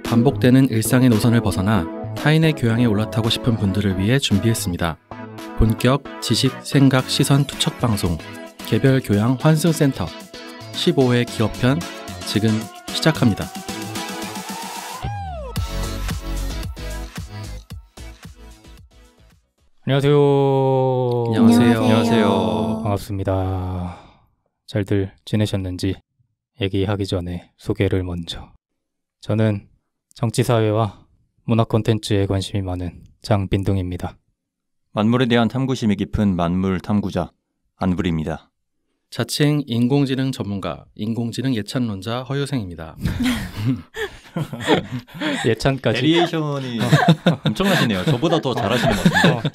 반복되는 일상의 노선을 벗어나 타인의 교양에 올라타고 싶은 분들을 위해 준비했습니다. 본격 지식, 생각, 시선 투척 방송 개별 교양 환승센터 15회 기업편 지금 시작합니다. 안녕하세요. 안녕하세요. 반갑습니다. 잘들 지내셨는지 얘기하기 전에 소개를 먼저. 저는 정치사회와 문화 콘텐츠에 관심이 많은 장빈둥입니다. 만물에 대한 탐구심이 깊은 만물 탐구자 안불입니다. 자칭 인공지능 전문가, 인공지능 예찬론자 허유생입니다. 예찬까지. 베리에이션이 엄청나시네요. 저보다 더 잘하시는 것 같은데.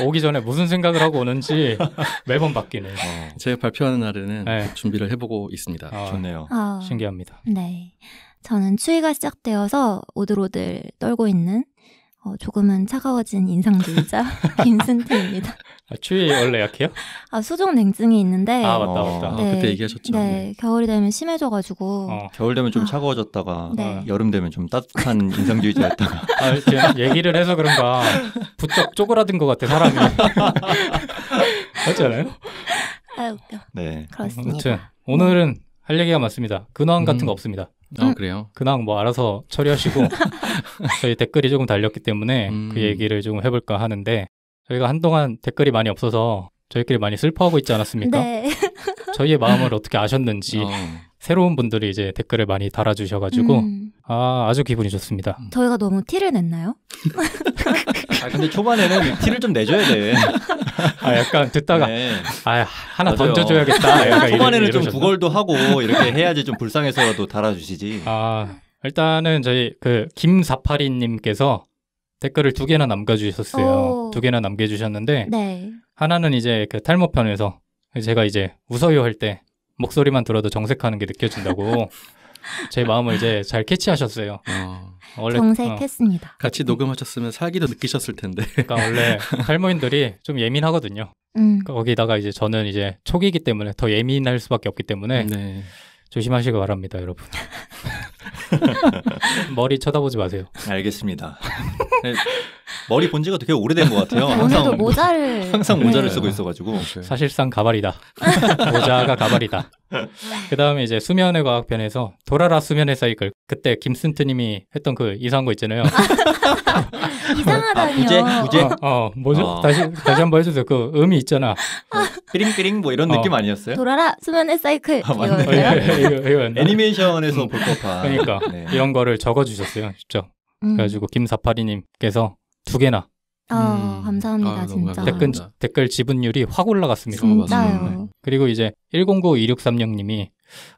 오기 전에 무슨 생각을 하고 오는지 매번 바뀌네요. 제가 발표하는 날에는 네. 준비를 해보고 있습니다. 좋네요. 신기합니다. 네. 저는 추위가 시작되어서 오들오들 떨고 있는 조금은 차가워진 인상주의자 김순태입니다. 추위 원래 약해요? 수종 냉증이 있는데 맞다. 네, 그때 얘기하셨죠. 네, 겨울이 되면 심해져가지고 겨울 되면 좀 차가워졌다가 네. 여름 되면 좀 따뜻한 인상주의자였다가 지금 얘기를 해서 그런가 부쩍 쪼그라든 것 같아 사람이. 맞지 않아요? 웃겨. 네. 그렇습니다. 아무튼 오늘은 할 얘기가 많습니다. 근황 같은 거 없습니다. 그래요? 근황 뭐 알아서 처리하시고 저희 댓글이 조금 달렸기 때문에 그 얘기를 좀 해볼까 하는데 저희가 한동안 댓글이 많이 없어서 저희끼리 많이 슬퍼하고 있지 않았습니까? 네. 저희의 마음을 어떻게 아셨는지 새로운 분들이 이제 댓글을 많이 달아주셔가지고 아주 기분이 좋습니다. 저희가 너무 티를 냈나요? 근데 초반에는 티를 좀 내줘야 돼. 약간 듣다가 네. 하나 맞아요. 던져줘야겠다. 약간 초반에는 좀 이러셨나? 구걸도 하고 이렇게 해야지 좀 불쌍해서라도 달아주시지. 일단은 저희 그 김사파리님께서 댓글을 2개나 남겨주셨어요. 2개나 남겨주셨는데 네. 하나는 이제 그 탈모편에서 제가 이제 웃어요 할 때 목소리만 들어도 정색하는 게 느껴진다고 제 마음을 이제 잘 캐치하셨어요. 원래 정색했습니다. 같이 녹음하셨으면 살기도 느끼셨을 텐데. 그러니까 원래 탈모인들이 좀 예민하거든요. 거기다가 이제 저는 이제 초기이기 때문에 더 예민할 수밖에 없기 때문에 네. 조심하시기 바랍니다, 여러분. 머리 쳐다보지 마세요. 알겠습니다. 네, 머리 본 지가 되게 오래된 것 같아요. 오늘도 모자를 항상 모자를 네. 쓰고 있어가지고. 사실상 가발이다. 모자가 가발이다. 그 다음에 이제 수면의 과학편에서 돌아라 수면의 사이클. 그때 김순트님이 했던 그 이상한 거 있잖아요. 이상하다니요. 부재? 뭐죠? 다시 한번 해주세요. 그 음이 있잖아. 삐링삐링 뭐 이런 느낌 아니었어요? 돌아라 수면의 사이클. 맞네. 이거였나? 애니메이션에서 볼 법한. 그러니까 네. 이런 거를 적어주셨어요. 직접. 그래가지고 김사파리님께서 2개나 감사합니다. 너무 진짜. 감사합니다. 댓글 지분율이 확 올라갔습니다. 진짜요. 그리고 이제 109-2636님이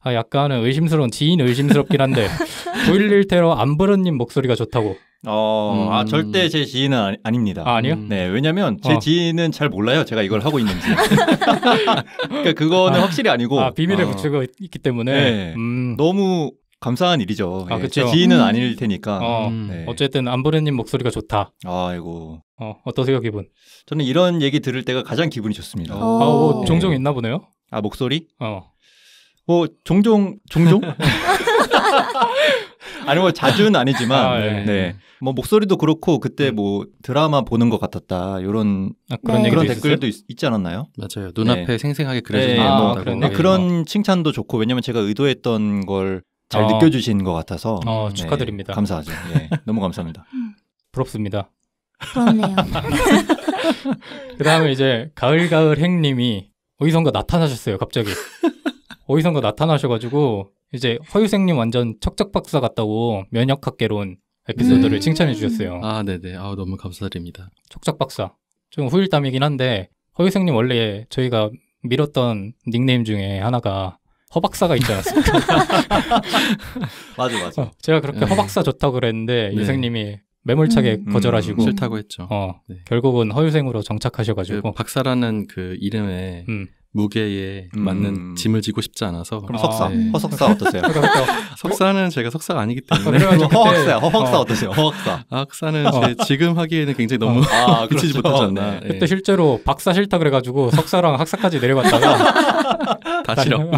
약간은 의심스러운 지인 의심스럽긴 한데 911 테러 안브런님 목소리가 좋다고. 절대 제 지인은 아닙니다. 아니요? 네, 왜냐면 제 지인은 잘 몰라요. 제가 이걸 하고 있는지. 그러니까 그거는 확실히 아니고. 비밀을 붙이고 있기 때문에. 네. 너무 감사한 일이죠. 그쵸. 제 지인은 아닐 테니까. 네. 어쨌든 안브런님 목소리가 좋다. 아이고. 어떠세요, 기분? 저는 이런 얘기 들을 때가 가장 기분이 좋습니다. 뭐 종종 있나 보네요. 목소리? 뭐 종종? 아니 뭐 자주는 아니지만 네. 뭐 목소리도 그렇고 그때 뭐 드라마 보는 것 같았다 이런 그런 댓글도 있지 않았나요? 맞아요. 눈앞에 네. 생생하게 그려진 그런 칭찬도 좋고 왜냐면 제가 의도했던 걸 잘 느껴주신 것 같아서 축하드립니다. 감사하죠. 네, 너무 감사합니다. 부럽습니다. 부럽네요. 그 다음에 이제 가을가을 행님이 어디선가 나타나셨어요. 갑자기 어디선가 나타나셔가지고 이제 허유생님 완전 척척박사 같다고 면역학개론 에피소드를 칭찬해 주셨어요. 네네. 너무 감사드립니다. 척척박사. 좀 후일담이긴 한데 허유생님 원래 저희가 밀었던 닉네임 중에 하나가 허박사가 있지 않았습니까? 맞아. 제가 그렇게 허박사 좋다고 그랬는데 유생님이 매몰차게 거절하시고 싫다고 했죠. 네. 결국은 허유생으로 정착하셔가지고 그 박사라는 그 이름에 무게에 맞는 짐을 지고 싶지 않아서. 그럼 석사, 허석사 어떠세요? 석사는 제가 석사가 아니기 때문에. 허학사 어떠세요? 허학사. 학사는 지금 하기에는 굉장히 너무 미치지 그렇죠. 못하지 않나. 네. 그때 실제로 박사 싫다 그래가지고 석사랑 학사까지 내려갔다가 다시요.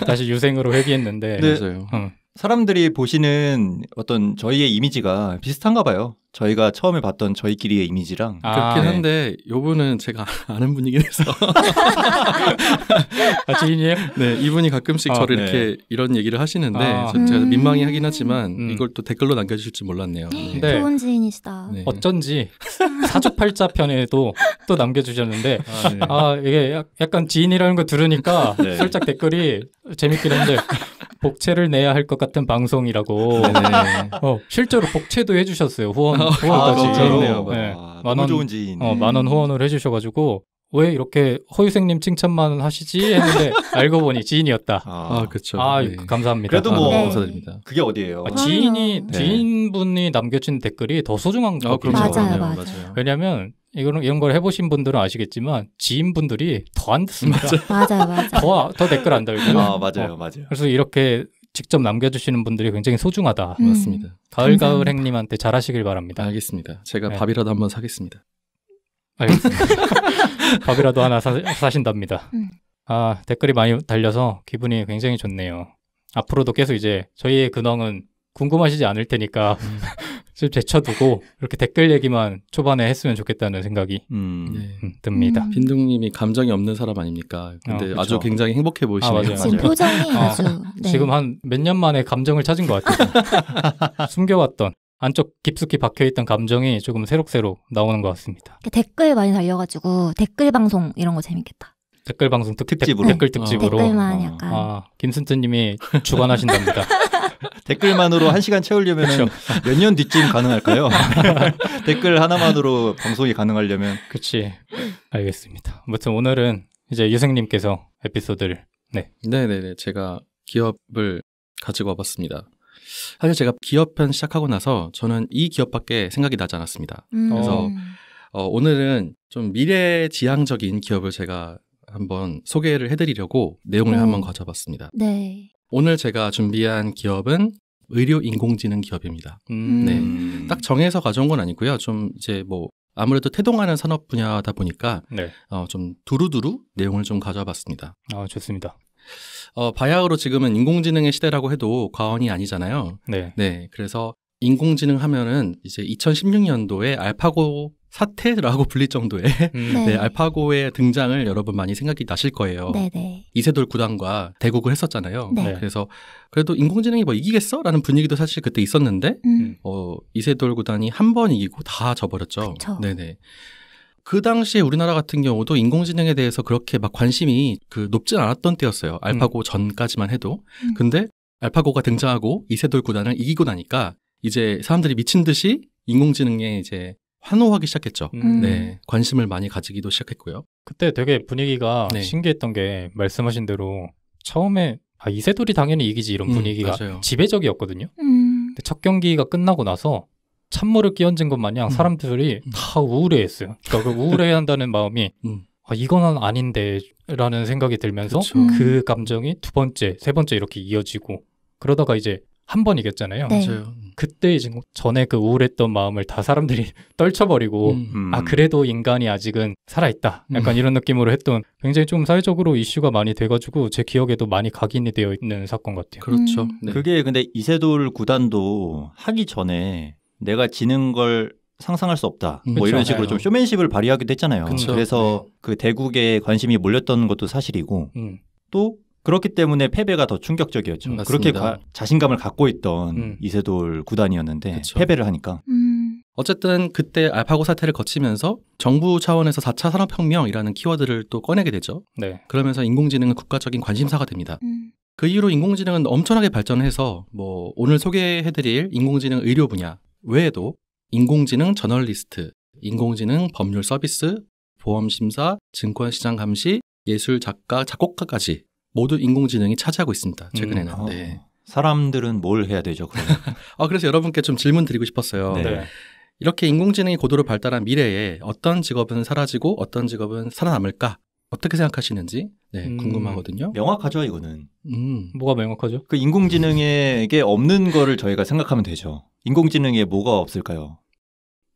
다시 유생으로 회귀했는데. 맞아요. 사람들이 보시는 어떤 저희의 이미지가 비슷한가 봐요. 저희가 처음에 봤던 저희끼리의 이미지랑. 그렇긴 한데 요분은 제가 아는 분이긴 해서. 지인이에요? 네, 이분이 가끔씩 저를 이렇게 이런 얘기를 하시는데 제가 민망해 하긴 하지만 이걸 또 댓글로 남겨주실 줄 몰랐네요. 네. 좋은 지인이시다. 네. 어쩐지 사주팔자 편에도 또 남겨주셨는데 이게 약간 지인이라는 거 들으니까 살짝 댓글이 재밌긴 한데 복채를 내야 할 것 같은 방송이라고. 실제로 복채도 해주셨어요. 후원까지. 좋네요. 너무 좋은 지인. 10,000원 후원을 해주셔가지고 왜 이렇게 허유생님 칭찬만 하시지 했는데 알고 보니 지인이었다. 그렇죠. 감사합니다. 그래도 뭐 감사드립니다. 그게 어디예요? 지인분이 남겨진 댓글이 더 소중한 거 그렇죠. 맞아요. 왜냐하면 이런 걸 해보신 분들은 아시겠지만 지인분들이 더 안 듣습니다. 맞아요. 더 댓글 안 달고. 맞아요. 그래서 이렇게 직접 남겨주시는 분들이 굉장히 소중하다. 맞습니다. 가을 행님한테 잘하시길 바랍니다. 알겠습니다. 제가 밥이라도 한번 사겠습니다. 알겠습니다. 밥이라도 하나 사신답니다. 댓글이 많이 달려서 기분이 굉장히 좋네요. 앞으로도 계속 이제 저희의 근황은 궁금하시지 않을 테니까 좀 제쳐두고 이렇게 댓글 얘기만 초반에 했으면 좋겠다는 생각이 듭니다. 빈둥님이 감정이 없는 사람 아닙니까? 근데 아주 굉장히 행복해 보이시네요. 맞아요. 지금 표정이 아주 지금 한 몇 년 만에 감정을 찾은 것 같아요. 숨겨왔던 안쪽 깊숙이 박혀있던 감정이 조금 새록새록 나오는 것 같습니다. 댓글 많이 달려가지고 댓글 방송 이런 거 재밌겠다. 댓글 방송 특집으로. 댓글 특집으로. 댓글만 약간. 김순트님이 주관하신답니다. 댓글만으로 1시간 채우려면 몇 년 뒤쯤 가능할까요? 댓글 하나만으로 방송이 가능하려면. 그렇지. 알겠습니다. 아무튼 오늘은 이제 유생님께서 에피소드를. 네네네. 제가 기업을 가지고 와봤습니다. 사실 제가 기업편 시작하고 나서 저는 이 기업밖에 생각이 나지 않았습니다. 그래서 오늘은 좀 미래지향적인 기업을 제가 한번 소개를 해드리려고 내용을 한번 가져봤습니다. 네. 오늘 제가 준비한 기업은 의료 인공지능 기업입니다. 네. 딱 정해서 가져온 건 아니고요. 좀 이제 뭐 아무래도 태동하는 산업 분야다 보니까 좀 두루두루 내용을 좀 가져와봤습니다. 좋습니다. 바야흐로 지금은 인공지능의 시대라고 해도 과언이 아니잖아요. 네. 그래서 인공지능 하면은 이제 2016년도에 알파고 사태라고 불릴 정도의 알파고의 등장을 여러분 많이 생각이 나실 거예요. 이세돌 구단과 대국을 했었잖아요. 그래서 그래도 인공지능이 뭐 이기겠어? 라는 분위기도 사실 그때 있었는데 이세돌 구단이 한 번 이기고 다 져버렸죠. 네네. 그 당시에 우리나라 같은 경우도 인공지능에 대해서 그렇게 막 관심이 높진 않았던 때였어요. 알파고 전까지만 해도. 근데 알파고가 등장하고 이세돌 구단을 이기고 나니까 이제 사람들이 미친 듯이 인공지능에 이제 환호하기 시작했죠. 네, 관심을 많이 가지기도 시작했고요. 그때 되게 분위기가 신기했던 게 말씀하신 대로 처음에 이세돌이 당연히 이기지 이런 분위기가 지배적이었거든요. 근데 첫 경기가 끝나고 나서 찬물을 끼얹은 것 마냥 사람들이 다 우울해했어요. 그러니까 그 우울해한다는 마음이 이건 아닌데 라는 생각이 들면서 그 감정이 두 번째, 세 번째 이렇게 이어지고 그러다가 이제 한 번 이겼잖아요. 맞아요. 그때 이제 전에 그 우울했던 마음을 다 사람들이 떨쳐버리고 그래도 인간이 아직은 살아있다. 약간 이런 느낌으로 했던 굉장히 좀 사회적으로 이슈가 많이 돼가지고 제 기억에도 많이 각인이 되어 있는 사건 같아요. 그렇죠. 그게 근데 이세돌 구단도 하기 전에 내가 지는 걸 상상할 수 없다. 뭐 이런 식으로 좀 쇼맨십을 발휘하기도 했잖아요. 그래서 그 대국에 관심이 몰렸던 것도 사실이고 또 그렇기 때문에 패배가 더 충격적이었죠. 맞습니다. 그렇게 자신감을 갖고 있던 이세돌 구단이었는데 패배를 하니까. 어쨌든 그때 알파고 사태를 거치면서 정부 차원에서 4차 산업혁명이라는 키워드를 또 꺼내게 되죠. 그러면서 인공지능은 국가적인 관심사가 됩니다. 그 이후로 인공지능은 엄청나게 발전해서 뭐 오늘 소개해드릴 인공지능 의료 분야 외에도 인공지능 저널리스트, 인공지능 법률 서비스, 보험심사, 증권시장 감시, 예술 작가, 작곡가까지 모두 인공지능이 차지하고 있습니다. 최근에는. 사람들은 뭘 해야 되죠? 그래서 여러분께 좀 질문 드리고 싶었어요. 이렇게 인공지능이 고도로 발달한 미래에 어떤 직업은 사라지고 어떤 직업은 살아남을까? 어떻게 생각하시는지 궁금하거든요. 명확하죠, 이거는. 뭐가 명확하죠? 그 인공지능에게 없는 거를 저희가 생각하면 되죠. 인공지능에 뭐가 없을까요?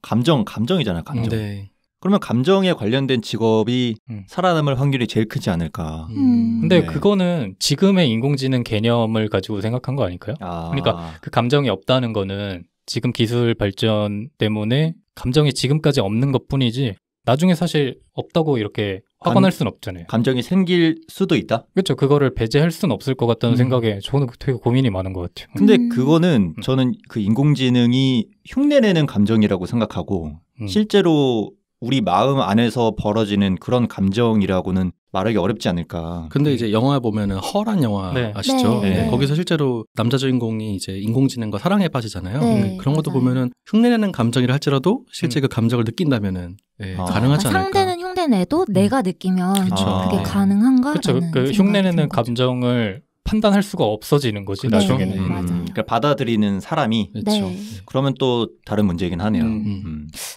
감정이잖아요, 감정. 그러면 감정에 관련된 직업이 살아남을 확률이 제일 크지 않을까. 근데 그거는 지금의 인공지능 개념을 가지고 생각한 거 아닐까요? 그러니까 그 감정이 없다는 거는 지금 기술 발전 때문에 감정이 지금까지 없는 것뿐이지 나중에 사실 없다고 이렇게 확언할 수는 없잖아요. 감정이 생길 수도 있다? 그렇죠. 그거를 배제할 수는 없을 것 같다는 생각에 저는 되게 고민이 많은 것 같아요. 근데 그거는 저는 그 인공지능이 흉내내는 감정이라고 생각하고 실제로 우리 마음 안에서 벌어지는 그런 감정이라고는 말하기 어렵지 않을까. 근데 이제 영화 보면은 허란 영화 아시죠? 네. 거기서 실제로 남자 주인공이 이제 인공지능과 사랑에 빠지잖아요. 네, 그런 것도 맞아요. 보면은 흉내내는 감정이라 할지라도 실제 그 감정을 느낀다면은 가능하지 않을까. 상대는 흉내내도 내가 느끼면 그게 가능한가? 그렇죠. 그 흉내내는 감정을 판단할 수가 없어지는 거지 나중에는. 그러니까 받아들이는 사람이 네. 그러면 또 다른 문제이긴 하네요.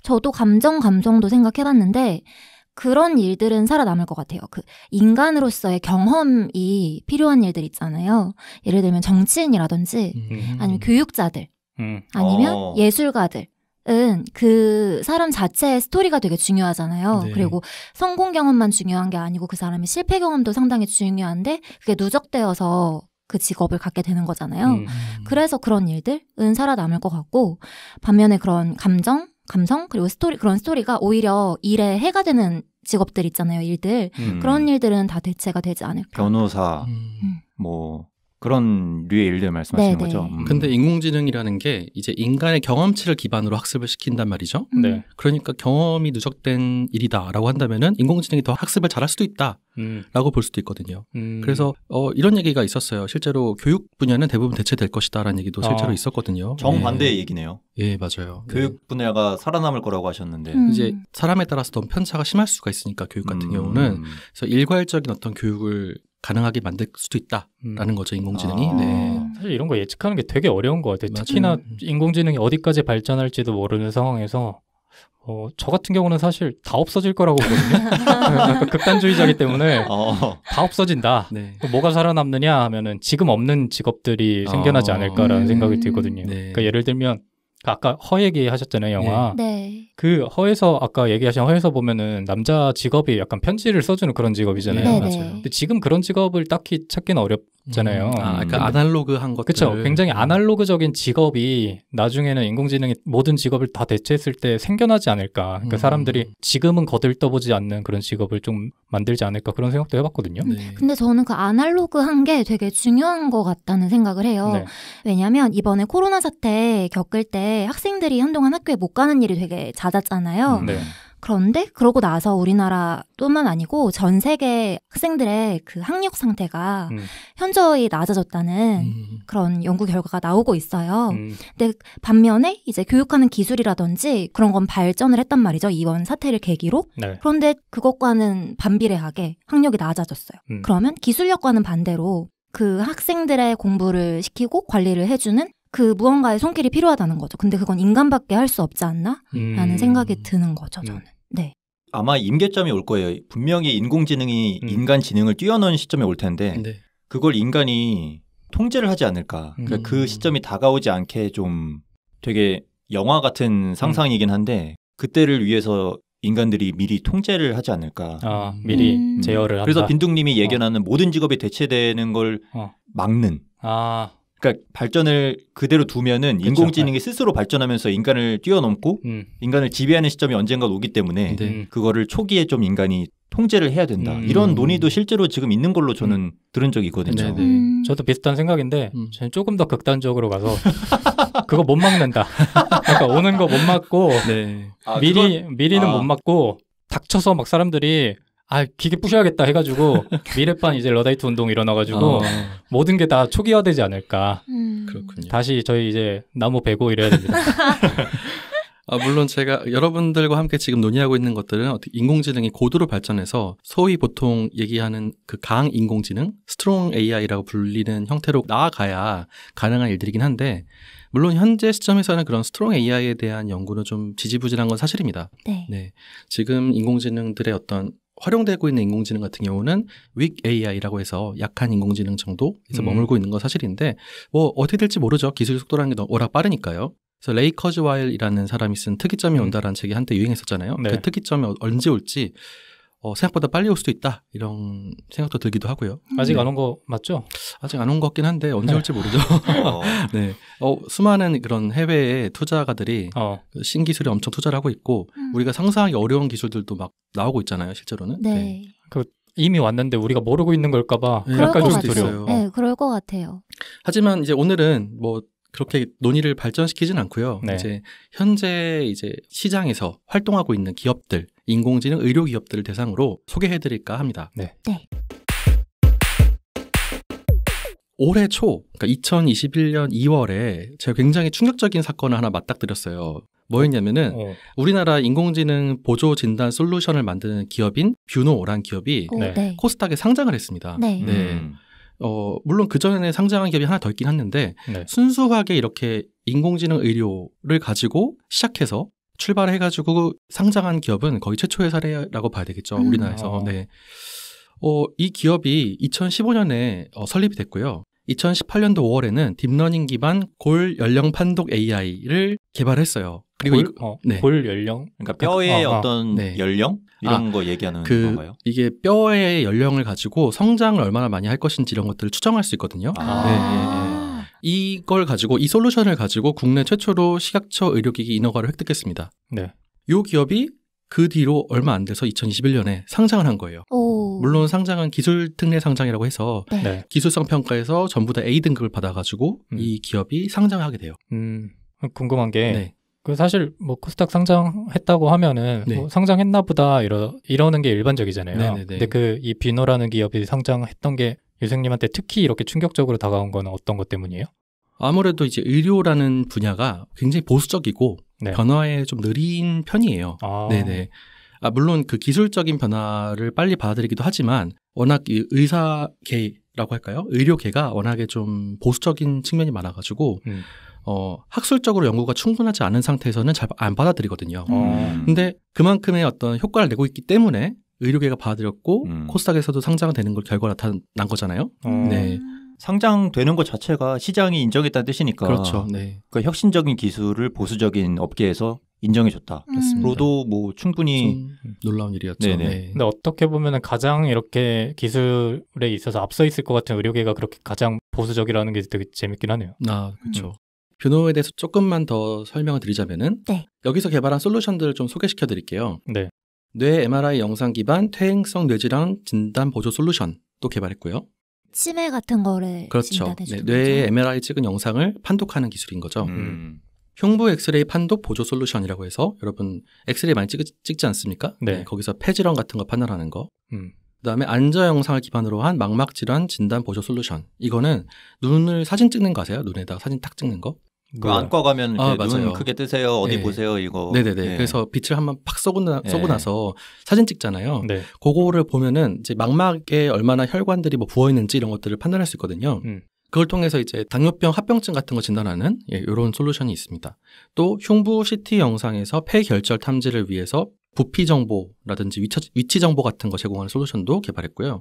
저도 감정도 생각해봤는데 그런 일들은 살아남을 것 같아요. 그 인간으로서의 경험이 필요한 일들 있잖아요. 예를 들면 정치인이라든지 아니면 교육자들 아니면 예술가들. 은 그 사람 자체의 스토리가 되게 중요하잖아요. 네. 그리고 성공 경험만 중요한 게 아니고 그 사람의 실패 경험도 상당히 중요한데 그게 누적되어서 그 직업을 갖게 되는 거잖아요. 그래서 그런 일들은 살아남을 것 같고 반면에 그런 감성 그리고 그런 스토리가 오히려 일에 해가 되는 직업들 있잖아요. 일들 그런 일들은 다 대체가 되지 않을까. 변호사 뭐 그런 류의 일들 말씀하시는 거죠. 근데 인공지능이라는 게 이제 인간의 경험치를 기반으로 학습을 시킨단 말이죠. 네. 그러니까 경험이 누적된 일이다라고 한다면은 인공지능이 더 학습을 잘할 수도 있다라고 볼 수도 있거든요. 그래서 이런 얘기가 있었어요. 실제로 교육 분야는 대부분 대체될 것이다라는 얘기도 실제로 있었거든요. 정반대의 얘기네요. 예, 맞아요. 교육 분야가 살아남을 거라고 하셨는데 이제 사람에 따라서 너무 편차가 심할 수가 있으니까 교육 같은 경우는 그래서 일괄적인 어떤 교육을 가능하게 만들 수도 있다라는 거죠, 인공지능이. 사실 이런 거 예측하는 게 되게 어려운 것 같아요. 특히나 인공지능이 어디까지 발전할지도 모르는 상황에서 저 같은 경우는 사실 다 없어질 거라고 보거든요. 약간 극단주의자이기 때문에 다 없어진다. 네. 뭐가 살아남느냐 하면은 지금 없는 직업들이 생겨나지 않을까라는 생각이 들거든요. 네. 그러니까 예를 들면 아까 허 얘기하셨잖아요, 영화. 네. 그 허에서 아까 얘기하신 허에서 보면은 남자 직업이 약간 편지를 써주는 그런 직업이잖아요. 네, 맞아요. 근데 지금 그런 직업을 딱히 찾기는 어렵잖아요. 그러니까 아날로그한 것들. 그렇죠. 굉장히 아날로그적인 직업이 나중에는 인공지능이 모든 직업을 다 대체했을 때 생겨나지 않을까. 그러니까 사람들이 지금은 거들떠보지 않는 그런 직업을 좀 만들지 않을까 그런 생각도 해봤거든요. 네. 근데 저는 그 아날로그한 게 되게 중요한 것 같다는 생각을 해요. 네. 왜냐하면 이번에 코로나 사태 겪을 때 학생들이 한동안 학교에 못 가는 일이 되게 잦았잖아요. 네. 그런데 그러고 나서 우리나라뿐만 아니고 전 세계 학생들의 그 학력 상태가 현저히 낮아졌다는 그런 연구 결과가 나오고 있어요. 근데 반면에 이제 교육하는 기술이라든지 그런 건 발전을 했단 말이죠. 이번 사태를 계기로. 네. 그런데 그것과는 반비례하게 학력이 낮아졌어요. 그러면 기술력과는 반대로 그 학생들의 공부를 시키고 관리를 해주는 그 무언가의 손길이 필요하다는 거죠. 근데 그건 인간밖에 할 수 없지 않나? 라는 생각이 드는 거죠, 저는. 네. 아마 임계점이 올 거예요. 분명히 인공지능이 인간 지능을 뛰어넘는 시점이 올 텐데 그걸 인간이 통제를 하지 않을까. 그러니까 그 시점이 다가오지 않게 좀 되게 영화 같은 상상이긴 한데 그때를 위해서 인간들이 미리 통제를 하지 않을까. 미리 제어를 한다. 그래서 빈둥님이 예견하는 모든 직업이 대체되는 걸 막는. 그러니까 발전을 그대로 두면은 그쵸. 인공지능이 스스로 발전하면서 인간을 뛰어넘고 인간을 지배하는 시점이 언젠가 오기 때문에 그거를 초기에 좀 인간이 통제를 해야 된다. 이런 논의도 실제로 지금 있는 걸로 저는 들은 적이 있거든요. 저도 비슷한 생각인데 저는 조금 더 극단적으로 가서 그거 못 막는다. 그러니까 오는 거 못 막고 미리는 못 막고 닥쳐서 막 사람들이 기계 부셔야겠다 해가지고 미래판 이제 러다이트 운동 일어나가지고 모든 게 다 초기화되지 않을까. 그렇군요. 다시 저희 이제 나무 베고 이래야 됩니다. 물론 제가 여러분들과 함께 지금 논의하고 있는 것들은 인공지능이 고도로 발전해서 소위 보통 얘기하는 그 강 인공지능, 스트롱 AI라고 불리는 형태로 나아가야 가능한 일들이긴 한데 물론 현재 시점에서는 그런 스트롱 AI에 대한 연구는 좀 지지부진한 건 사실입니다. 네. 지금 인공지능들의 어떤 활용되고 있는 인공지능 같은 경우는 weak AI라고 해서 약한 인공지능 정도에서 머물고 있는 건 사실인데 어떻게 될지 모르죠. 기술 속도라는 게 워낙 빠르니까요. 그래서 레이 커즈와일이라는 사람이 쓴 특이점이 온다라는 책이 한때 유행했었잖아요. 네. 그 특이점이 언제 올지 생각보다 빨리 올 수도 있다 이런 생각도 들기도 하고요. 아직 안 온 거 맞죠? 아직 안 온 것 같긴 한데 언제 올지 모르죠. 네, 수많은 그런 해외의 투자가들이 그 신기술에 엄청 투자를 하고 있고 우리가 상상하기 어려운 기술들도 막 나오고 있잖아요. 실제로는. 네. 그 이미 왔는데 우리가 모르고 있는 걸까봐 약간 좀 두려워요. 네, 그럴 것 같아요. 하지만 이제 오늘은 뭐 그렇게 논의를 발전시키진 않고요. 네. 이제 현재 이제 시장에서 활동하고 있는 기업들, 인공지능 의료 기업들을 대상으로 소개해드릴까 합니다. 네. 네. 올해 초, 그러니까 2021년 2월에 제가 굉장히 충격적인 사건을 하나 맞닥뜨렸어요. 뭐였냐면은 우리나라 인공지능 보조 진단 솔루션을 만드는 기업인 뷰노라는 기업이 네. 코스닥에 상장을 했습니다. 네. 물론 그전에 상장한 기업이 하나 더 있긴 했는데 네. 순수하게 이렇게 인공지능 의료를 가지고 시작해서 출발해가지고 상장한 기업은 거의 최초의 사례라고 봐야 되겠죠. 우리나라에서. 네. 이 기업이 2015년에 설립이 됐고요. 2018년도 5월에는 딥러닝 기반 골 연령 판독 AI를 개발했어요. 그리고 골 연령? 그러니까 뼈의 어떤 연령? 이런 거 얘기하는 건가요? 이게 뼈의 연령을 가지고 성장을 얼마나 많이 할 것인지 이런 것들을 추정할 수 있거든요. 네. 이걸 가지고 이 솔루션을 가지고 국내 최초로 식약처 의료기기 인허가를 획득했습니다. 네. 이 기업이 그 뒤로 얼마 안 돼서 2021년에 상장을 한 거예요. 물론 상장은 기술 특례 상장이라고 해서 기술성 평가에서 전부 다 A 등급을 받아가지고 이 기업이 상장하게 돼요. 궁금한 게 그 사실 뭐 코스닥 상장했다고 하면은 뭐 상장했나 보다 이러는 게 일반적이잖아요. 네네네. 근데 그 이 뷰노라는 기업이 상장했던 게 유생님한테 특히 이렇게 충격적으로 다가온 건 어떤 것 때문이에요? 아무래도 이제 의료라는 분야가 굉장히 보수적이고 변화에 좀 느린 편이에요. 네네. 물론 그 기술적인 변화를 빨리 받아들이기도 하지만 워낙 이 의사계라고 할까요? 의료계가 워낙에 좀 보수적인 측면이 많아가지고 학술적으로 연구가 충분하지 않은 상태에서는 잘 안 받아들이거든요. 근데 그만큼의 어떤 효과를 내고 있기 때문에 의료계가 받아들였고 코스닥에서도 상장되는 걸 결과가 나타난 거잖아요. 네. 상장되는 것 자체가 시장이 인정했다는 뜻이니까. 그렇죠. 네. 그 혁신적인 기술을 보수적인 업계에서 인정해줬다. 로도 뭐 충분히 놀라운 일이었죠. 네네. 네. 근데 어떻게 보면은 가장 이렇게 기술에 있어서 앞서 있을 것 같은 의료계가 그렇게 가장 보수적이라는 게 되게 재밌긴 하네요. 그렇죠. 뷰노에 대해서 조금만 더 설명을 드리자면은 여기서 개발한 솔루션들을 좀 소개시켜 드릴게요. 네. 뇌 MRI 영상 기반 퇴행성 뇌질환 진단 보조 솔루션도 개발했고요. 치매 같은 거를 진단해주는 뇌에 MRI 찍은 영상을 판독하는 기술인 거죠. 흉부 엑스레이 판독 보조 솔루션이라고 해서 여러분 엑스레이 많이 찍지 않습니까? 네. 거기서 폐질환 같은 거 판단하는 거. 그다음에 안저 영상을 기반으로 한 망막 질환 진단 보조 솔루션. 이거는 눈을 사진 찍는 거 아세요? 눈에다가 사진 탁 찍는 거. 그 안과 가면 눈 크게 뜨세요. 어디 보세요 이거. 네네네. 그래서 빛을 한번 팍 쏘고 나서 사진 찍잖아요. 네. 그거를 보면은 이제 망막에 얼마나 혈관들이 뭐 부어 있는지 이런 것들을 판단할 수 있거든요. 그걸 통해서 이제 당뇨병, 합병증 같은 거 진단하는 이런 솔루션이 있습니다. 또 흉부 CT 영상에서 폐결절 탐지를 위해서 부피 정보라든지 위치 정보 같은 거 제공하는 솔루션도 개발했고요.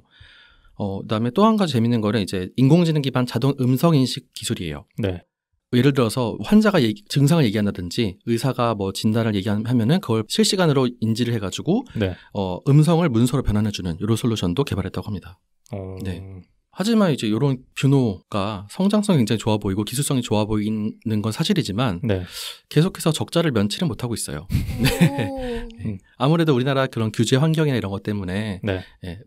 그다음에 또 한 가지 재밌는 거는 이제 인공지능 기반 자동 음성 인식 기술이에요. 네. 예를 들어서 환자가 증상을 얘기한다든지 의사가 뭐 진단을 얘기하면은 그걸 실시간으로 인지를 해가지고 음성을 문서로 변환해주는 이런 솔루션도 개발했다고 합니다. 네. 하지만 이제 이런 뷰노가 성장성이 굉장히 좋아 보이고 기술성이 좋아 보이는 건 사실이지만 계속해서 적자를 면치를 못하고 있어요. 네. 아무래도 우리나라 그런 규제 환경이나 이런 것 때문에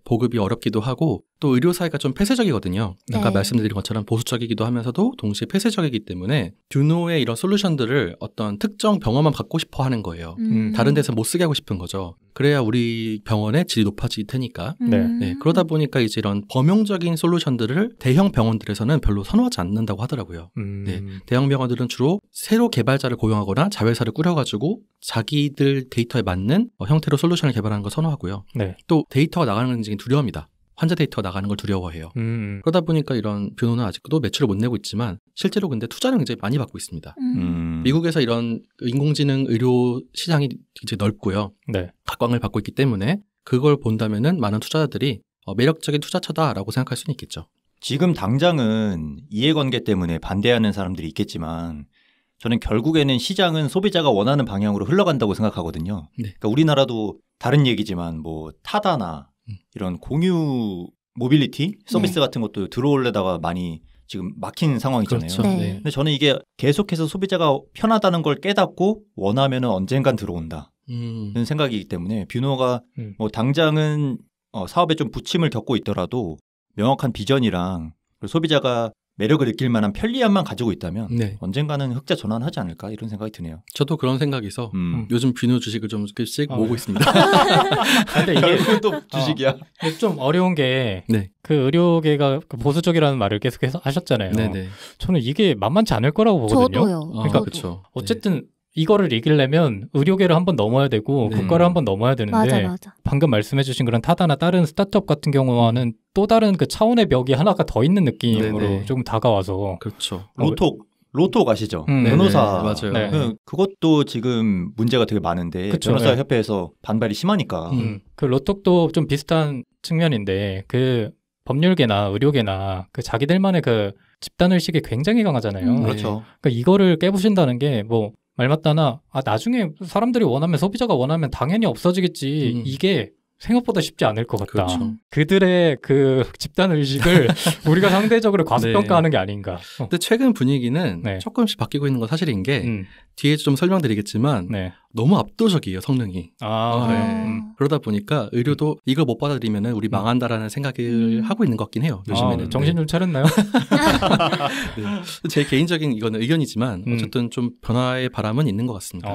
보급이 어렵기도 하고 또 의료 사회가 좀 폐쇄적이거든요. 아까 말씀드린 것처럼 보수적이기도 하면서도 동시에 폐쇄적이기 때문에 뷰노의 이런 솔루션들을 어떤 특정 병원만 받고 싶어 하는 거예요. 다른 데서 못 쓰게 하고 싶은 거죠. 그래야 우리 병원의 질이 높아질 테니까. 네. 그러다 보니까 이제 이런 범용적인 솔루션들을 대형 병원들에서는 별로 선호하지 않는다고 하더라고요. 네. 대형 병원들은 주로 새로 개발자를 고용하거나 자회사를 꾸려가지고 자기들 데이터에 맞는 형태로 솔루션을 개발하는 걸 선호하고요. 또 데이터가 나가는 건 굉장히 두려움이다. 환자 데이터가 나가는 걸 두려워해요. 그러다 보니까 이런 뷰노는 아직도 매출을 못 내고 있지만 실제로 근데 투자는 굉장히 많이 받고 있습니다. 미국에서 이런 인공지능 의료 시장이 굉장히 넓고요. 각광을 받고 있기 때문에 그걸 본다면은 많은 투자자들이 매력적인 투자처다라고 생각할 수는 있겠죠. 지금 당장은 이해관계 때문에 반대하는 사람들이 있겠지만 저는 결국에는 시장은 소비자가 원하는 방향으로 흘러간다고 생각하거든요. 네. 그러니까 우리나라도 다른 얘기지만 뭐 타다나 이런 공유 모빌리티 서비스 같은 것도 들어올려다가 많이 지금 막힌 상황이잖아요. 그렇죠. 네. 근데 저는 이게 계속해서 소비자가 편하다는 걸 깨닫고 원하면은 언젠간 들어온다. 는 생각이기 때문에 뷰노가 뭐 당장은 사업에 좀 부침을 겪고 있더라도 명확한 비전이랑 소비자가 매력을 느낄 만한 편리함만 가지고 있다면 네. 언젠가는 흑자 전환하지 않을까 이런 생각이 드네요. 저도 그런 생각이서 요즘 뷰노 주식을 좀 조금씩 모으고 있습니다. 근데 이게 또 주식이야. 좀 어려운 게 그 의료계가 보수적이라는 말을 계속해서 하셨잖아요. 네네. 저는 이게 만만치 않을 거라고 보거든요. 저도요. 그러니까 그렇죠. 어쨌든 이거를 이기려면 의료계를 한번 넘어야 되고 국가를 한번 넘어야 되는데 맞아. 방금 말씀해주신 그런 타다나 다른 스타트업 같은 경우와는 또 다른 그 차원의 벽이 하나가 더 있는 느낌으로 조금 다가와서 그렇죠. 로톡 아시죠? 변호사 맞아요. 네. 그것도 지금 문제가 되게 많은데 그쵸, 변호사 협회에서 반발이 심하니까 그 로톡도 좀 비슷한 측면인데 그 법률계나 의료계나 그 자기들만의 그 집단의식이 굉장히 강하잖아요. 그렇죠. 그러니까 이거를 깨부신다는 게 뭐 말 맞다나 나중에 사람들이 원하면 소비자가 원하면 당연히 없어지겠지. 이게 생각보다 쉽지 않을 것 같다. 그렇죠. 그들의 그 집단 의식을 우리가 상대적으로 과소평가하는 게 아닌가. 근데 최근 분위기는 조금씩 바뀌고 있는 건 사실인 게 뒤에 좀 설명드리겠지만 너무 압도적이에요, 성능이. 그러다 보니까 의료도 이걸 못 받아들이면 우리 망한다라는 생각을 하고 있는 것 같긴 해요. 요즘에는. 정신 좀 차렸나요? 제 개인적인 이거는 의견이지만 어쨌든 좀 변화의 바람은 있는 것 같습니다.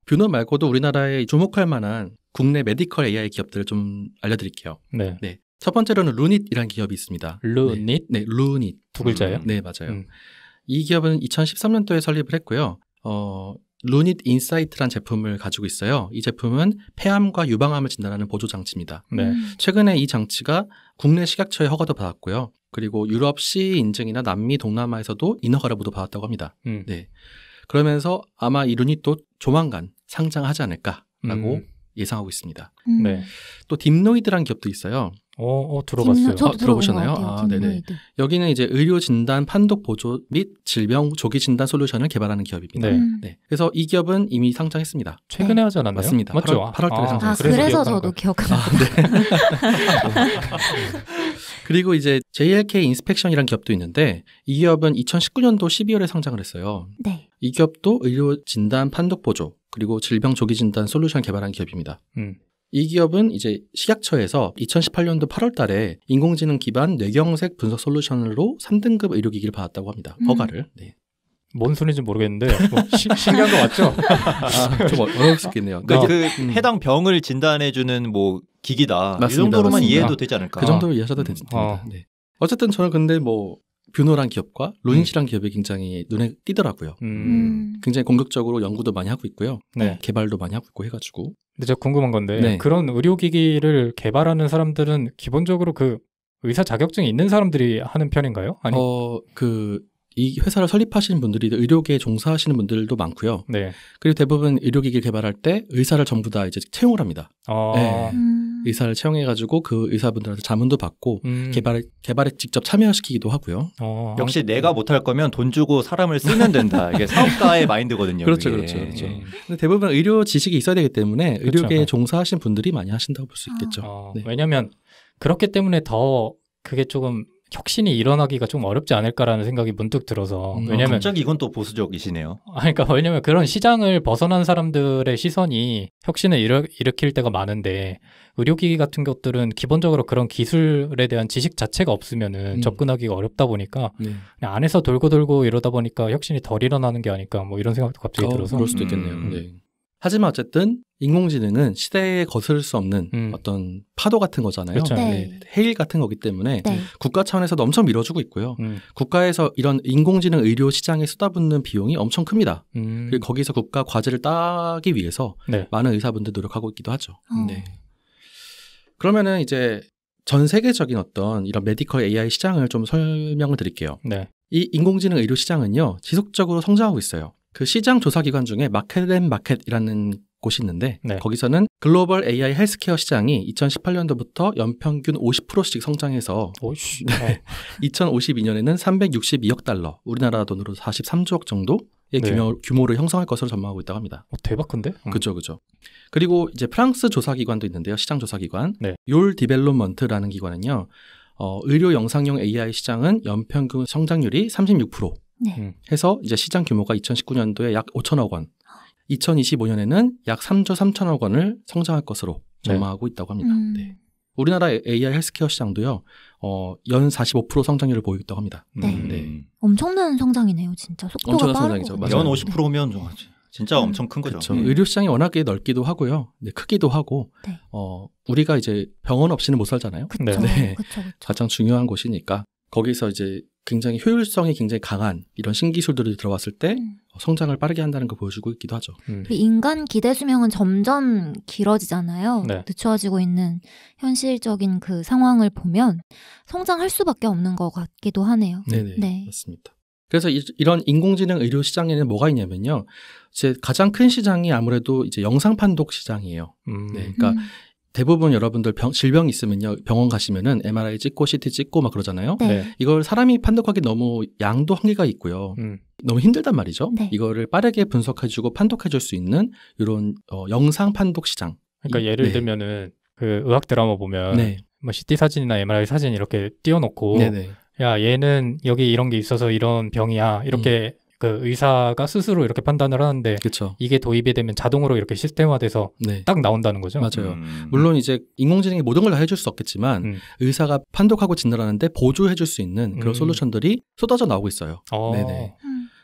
뷰노 말고도 우리나라에 주목할 만한 국내 메디컬 AI 기업들을 좀 알려드릴게요. 네. 첫 번째로는 루닛이라는 기업이 있습니다. 루닛? 네, 루닛. 두 글자예요? 네, 맞아요. 이 기업은 2013년도에 설립을 했고요. 루닛 인사이트라는 제품을 가지고 있어요. 이 제품은 폐암과 유방암을 진단하는 보조 장치입니다. 최근에 이 장치가 국내 식약처의 허가도 받았고요. 그리고 유럽 CE 인증이나 남미, 동남아에서도 인허가를 모두 받았다고 합니다. 네. 그러면서 아마 이 루닛도 조만간 상장하지 않을까라고 예상하고 있습니다. 네. 또 딥노이드라는 기업도 있어요. 들어봤어요. 저도 들어보셨나요? 네네. 여기는 이제 의료 진단 판독 보조 및 질병 조기 진단 솔루션을 개발하는 기업입니다. 네. 그래서 이 기업은 이미 상장했습니다. 최근에 하지 않았나요? 맞습니다. 맞죠? 8월달에 상장했어요. 그래서 저도 기억합니다. 그리고 이제 JLK 인스펙션이라는 기업도 있는데 이 기업은 2019년도 12월에 상장을 했어요. 네. 이 기업도 의료 진단 판독 보조 그리고 질병 조기 진단 솔루션 개발한 기업입니다. 이 기업은 이제 식약처에서 2018년도 8월 달에 인공지능 기반 뇌경색 분석 솔루션으로 3등급 의료기기를 받았다고 합니다. 허가를. 네. 뭔 소리인지 모르겠는데 신기한 거 맞죠? 좀 어려울 수 있겠네요. 그러니까 해당 병을 진단해주는 뭐 기기다. 맞습니다, 이 정도로만 맞습니다. 이해해도 되지 않을까? 그 정도로 이해하셔도 됩니다. 네. 어쨌든 저는 근데 뭐 뷰노란 기업과 루닛이란 기업이 굉장히 눈에 띄더라고요. 굉장히 공격적으로 연구도 많이 하고 있고요. 개발도 많이 하고 있고 해가지고. 근데 제가 궁금한 건데 그런 의료기기를 개발하는 사람들은 기본적으로 그 의사 자격증이 있는 사람들이 하는 편인가요? 아니 이 회사를 설립하시는 분들이 의료계에 종사하시는 분들도 많고요. 그리고 대부분 의료기기를 개발할 때 의사를 전부 다 이제 채용을 합니다. 의사를 채용해가지고 그 의사분들한테 자문도 받고 개발에 직접 참여시키기도 하고요. 역시 내가 못할 거면 돈 주고 사람을 쓰면 된다. 이게 사업가의 마인드거든요. 그렇죠. 근데 대부분 의료 지식이 있어야 되기 때문에 의료계에 종사하시는 분들이 많이 하신다고 볼 수 있겠죠. 왜냐하면 그렇기 때문에 더 그게 조금 혁신이 일어나기가 좀 어렵지 않을까라는 생각이 문득 들어서 왜냐면 갑자기 이건 또 보수적이시네요. 그러니까 왜냐면 그런 시장을 벗어난 사람들의 시선이 혁신을 일으킬 때가 많은데 의료기기 같은 것들은 기본적으로 그런 기술에 대한 지식 자체가 없으면은 접근하기가 어렵다 보니까 그냥 안에서 돌고 이러다 보니까 혁신이 덜 일어나는 게 아닐까 뭐 이런 생각도 갑자기 들어서 그럴 수도 있겠네요. 하지만 어쨌든 인공지능은 시대에 거스를 수 없는 어떤 파도 같은 거잖아요. 그렇죠. 해일 같은 거기 때문에 국가 차원에서도 엄청 밀어주고 있고요. 국가에서 이런 인공지능 의료 시장에 쏟아붓는 비용이 엄청 큽니다. 그리고 거기서 국가 과제를 따기 위해서 많은 의사분들 노력하고 있기도 하죠. 그러면은 이제 전 세계적인 어떤 이런 메디컬 AI 시장을 좀 설명을 드릴게요. 이 인공지능 의료 시장은요, 지속적으로 성장하고 있어요. 그 시장 조사 기관 중에 마켓앤마켓이라는 곳이 있는데 거기서는 글로벌 AI 헬스케어 시장이 2018년도부터 연평균 50%씩 성장해서 2052년에는 362억 달러, 우리나라 돈으로 43조억 정도 네. 규모를 형성할 것으로 전망하고 있다고 합니다. 대박 큰데? 그죠. 그리고 이제 프랑스 조사기관도 있는데요. 시장 조사기관. 네. 율 디벨롭먼트라는 기관은요. 의료 영상용 AI 시장은 연평균 성장률이 36% 네. 해서 이제 시장 규모가 2019년도에 약 5천억 원, 2025년에는 약 3조 3천억 원을 성장할 것으로 전망하고 있다고 합니다. 네. 우리나라 AI 헬스케어 시장도요. 연 45% 성장률을 보이고 있다고 합니다. 네. 엄청난 성장이네요, 진짜. 속도가 엄청난 성장이죠. 맞아요. 연 50%면 진짜 엄청 큰 거죠. 의료 시장이 워낙에 넓기도 하고요. 네, 크기도 하고 네. 우리가 이제 병원 없이는 못 살잖아요. 그쵸. 네. 그쵸. 가장 중요한 곳이니까 거기서 이제 굉장히 효율성이 굉장히 강한 이런 신기술들이 들어왔을 때 성장을 빠르게 한다는 걸 보여주고 있기도 하죠. 인간 기대 수명은 점점 길어지잖아요. 네. 늦춰지고 있는 현실적인 그 상황을 보면 성장할 수밖에 없는 것 같기도 하네요. 네네. 네. 맞습니다. 그래서 이런 인공지능 의료 시장에는 뭐가 있냐면요. 이제 가장 큰 시장이 아무래도 이제 영상 판독 시장이에요. 네, 그러니까 대부분 여러분들 질병이 있으면요. 병원 가시면은 MRI 찍고 CT 찍고 막 그러잖아요. 네. 이걸 사람이 판독하기 너무 양도 한계가 있고요. 너무 힘들단 말이죠. 네. 이거를 빠르게 분석해주고 판독해줄 수 있는 이런 영상 판독 시장. 그러니까 예를 들면은 그 의학 드라마 보면 뭐 CT 사진이나 MRI 사진 이렇게 띄워놓고 야 얘는 여기 이런 게 있어서 이런 병이야 이렇게 그 의사가 스스로 이렇게 판단을 하는데 그쵸. 이게 도입이 되면 자동으로 이렇게 시스템화돼서 딱 나온다는 거죠. 맞아요. 물론 이제 인공지능이 모든 걸 다 해줄 수 없겠지만 의사가 판독하고 진단하는데 보조해줄 수 있는 그런 솔루션들이 쏟아져 나오고 있어요. 네네.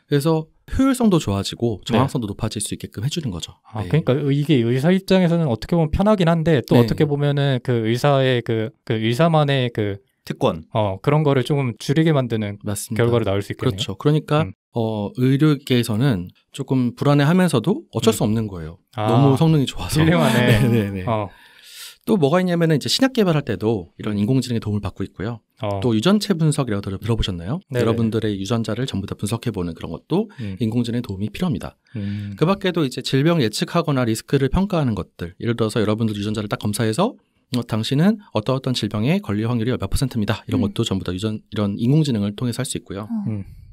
그래서 효율성도 좋아지고 정확성도 높아질 수 있게끔 해주는 거죠. 그러니까 이게 의사 입장에서는 어떻게 보면 편하긴 한데 또 어떻게 보면은 그 의사의 그 의사만의 그 특권 그런 거를 조금 줄이게 만드는 맞습니다. 결과로 나올 수 있겠네요. 그렇죠. 그러니까 의료계에서는 조금 불안해하면서도 어쩔 수 없는 거예요. 너무 성능이 좋아서. 훌륭하네. 네네. 또 뭐가 있냐면은 이제 신약 개발할 때도 이런 인공지능의 도움을 받고 있고요. 또 유전체 분석이라고 들어보셨나요? 네네. 여러분들의 유전자를 전부 다 분석해보는 그런 것도 인공지능의 도움이 필요합니다. 그 밖에도 이제 질병 예측하거나 리스크를 평가하는 것들, 예를 들어서 여러분들 유전자를 딱 검사해서 당신은 어떤 질병에 걸릴 확률이 몇 %입니다. 이런 것도 전부 다 이런 인공지능을 통해서 할 수 있고요.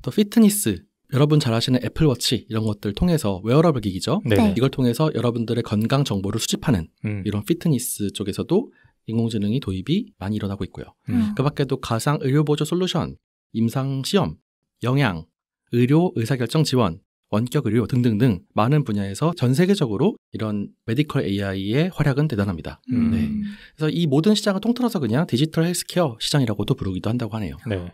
또 피트니스, 여러분 잘 아시는 애플워치 이런 것들 통해서 웨어러블 기기죠. 네. 이걸 통해서 여러분들의 건강 정보를 수집하는 이런 피트니스 쪽에서도 인공지능이 도입이 많이 일어나고 있고요. 그 밖에도 가상 의료보조 솔루션, 임상시험, 영양, 의료 의사결정 지원, 원격 의료 등등등 많은 분야에서 전 세계적으로 이런 메디컬 AI의 활약은 대단합니다. 네. 그래서 이 모든 시장을 통틀어서 그냥 디지털 헬스케어 시장이라고도 부르기도 한다고 하네요. 네.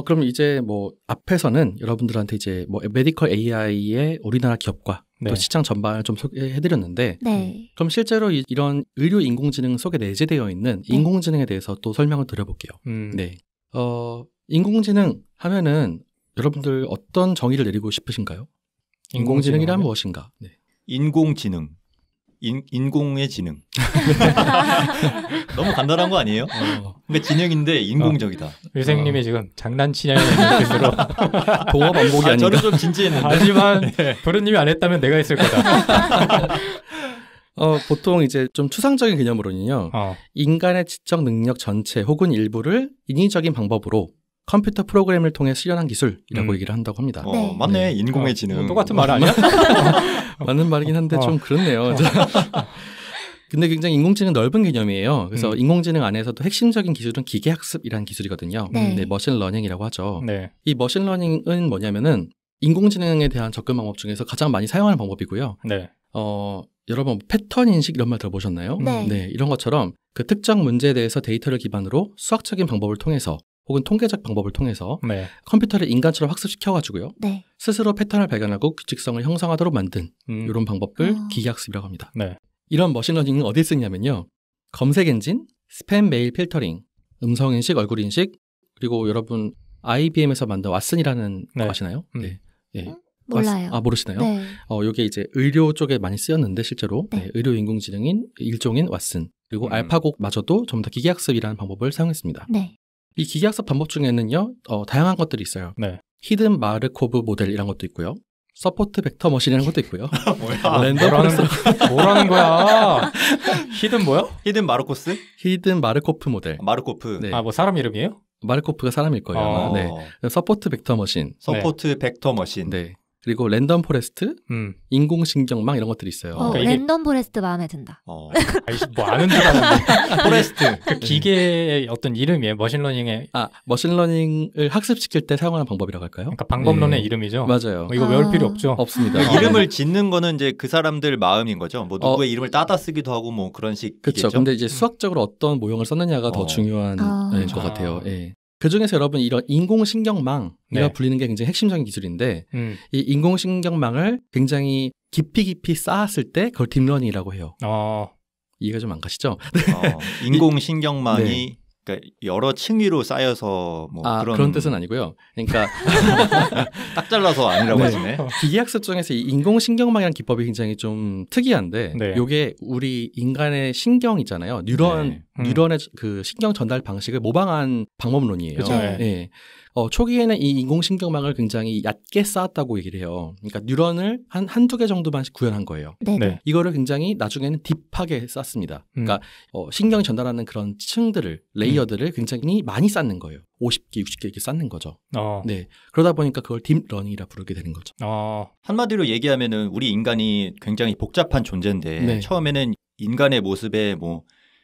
그럼 이제 뭐 앞에서는 여러분들한테 이제 뭐 메디컬 AI의 우리나라 기업과 또 시장 전반을 좀 소개해드렸는데 그럼 실제로 이런 의료 인공지능 속에 내재되어 있는 인공지능에 대해서 또 설명을 드려볼게요. 네. 인공지능 하면은 여러분들 어떤 정의를 내리고 싶으신가요? 인공지능이란 무엇인가? 네. 인공지능. 인공의 지능. 너무 간단한 거 아니에요? 근데 지능인데 인공적이다. 유생님이 지금 장난치냐는 뜻으로 동어 반복이 아닌가? 저는 좀 진지했는데. 하지만 도련님이 안 했다면 내가 했을 거다. 보통 이제 좀 추상적인 개념으로는요. 인간의 지적 능력 전체 혹은 일부를 인위적인 방법으로 컴퓨터 프로그램을 통해 수련한 기술이라고 얘기를 한다고 합니다. 맞네. 인공의 지능. 똑같은 말 아니야? 맞는 말이긴 한데 좀 그렇네요. 근데 굉장히 인공지능 넓은 개념이에요. 그래서 인공지능 안에서도 핵심적인 기술은 기계학습이라는 기술이거든요. 네, 머신러닝이라고 하죠. 네. 이 머신러닝은 뭐냐면은 인공지능에 대한 접근 방법 중에서 가장 많이 사용하는 방법이고요. 네. 여러분 패턴 인식 이런 말 들어보셨나요? 네. 이런 것처럼 그 특정 문제에 대해서 데이터를 기반으로 수학적인 방법을 통해서 혹은 통계적 방법을 통해서 컴퓨터를 인간처럼 학습시켜가지고요. 스스로 패턴을 발견하고 규칙성을 형성하도록 만든 이런 방법을 기계학습이라고 합니다. 이런 머신러닝은 어디에 쓰냐면요. 검색 엔진, 스팸 메일 필터링, 음성인식, 얼굴인식, 그리고 여러분 IBM에서 만든 왓슨이라는 거 아시나요? 네. 몰라요. 모르시나요? 네. 이게 이제 의료 쪽에 많이 쓰였는데 실제로 의료 인공지능인 일종인 왓슨 그리고 알파고마저도 전부 다 기계학습이라는 방법을 사용했습니다. 이 기계학습 방법 중에는요, 다양한 것들이 있어요. 히든 마르코브 모델이라는 것도 있고요. 서포트 벡터 머신이라는 것도 있고요. 뭐라는 거야? 히든 뭐요? 히든 마르코스? 히든 마르코프 모델. 마르코프. 네. 뭐 사람 이름이에요? 마르코프가 사람일 거예요. 네. 서포트 벡터 머신. 서포트 벡터 머신. 네. 그리고 랜덤 포레스트, 인공신경망 이런 것들이 있어요. 그러니까 랜덤 포레스트 마음에 든다. 아이씨, 뭐 아는 줄 알았는데. 포레스트. 그 기계의 어떤 이름이에요. 머신러닝의. 머신러닝을 학습시킬 때 사용하는 방법이라고 할까요? 그러니까 방법론의 이름이죠. 맞아요. 이거 외울 필요 없죠. 없습니다. 이름을 짓는 거는 이제 그 사람들 마음인 거죠. 뭐 누구의 이름을 따다 쓰기도 하고 뭐 그런 식이겠죠. 그렇죠. 근데 이제 수학적으로 어떤 모형을 썼느냐가 더 중요한 것 같아요. 예. 그 중에서 여러분 이런 인공신경망이라 불리는 게 굉장히 핵심적인 기술인데 이 인공신경망을 굉장히 깊이 쌓았을 때 그걸 딥러닝이라고 해요. 이해가 좀 안 가시죠? 인공신경망이 그러니까 여러 층위로 쌓여서 뭐 그런 뜻은 아니고요. 그러니까 딱 잘라서 아니라고 하시네. 기계학습 중에서 이 인공신경망이라는 기법이 굉장히 좀 특이한데 이게 우리 인간의 신경이잖아요. 뉴런의 그 신경 전달 방식을 모방한 방법론이에요. 네. 초기에는 이 인공신경망을 굉장히 얕게 쌓았다고 얘기를 해요. 그러니까 뉴런을 한두 개 정도만 구현한 거예요. 네. 이거를 굉장히 나중에는 딥하게 쌓습니다. 그러니까 신경이 전달하는 그런 층들을, 레이어들을 굉장히 많이 쌓는 거예요. 50개, 60개 이렇게 쌓는 거죠. 네. 그러다 보니까 그걸 딥러닝이라 부르게 되는 거죠. 한마디로 얘기하면은 우리 인간이 굉장히 복잡한 존재인데 처음에는 인간의 모습에 뭐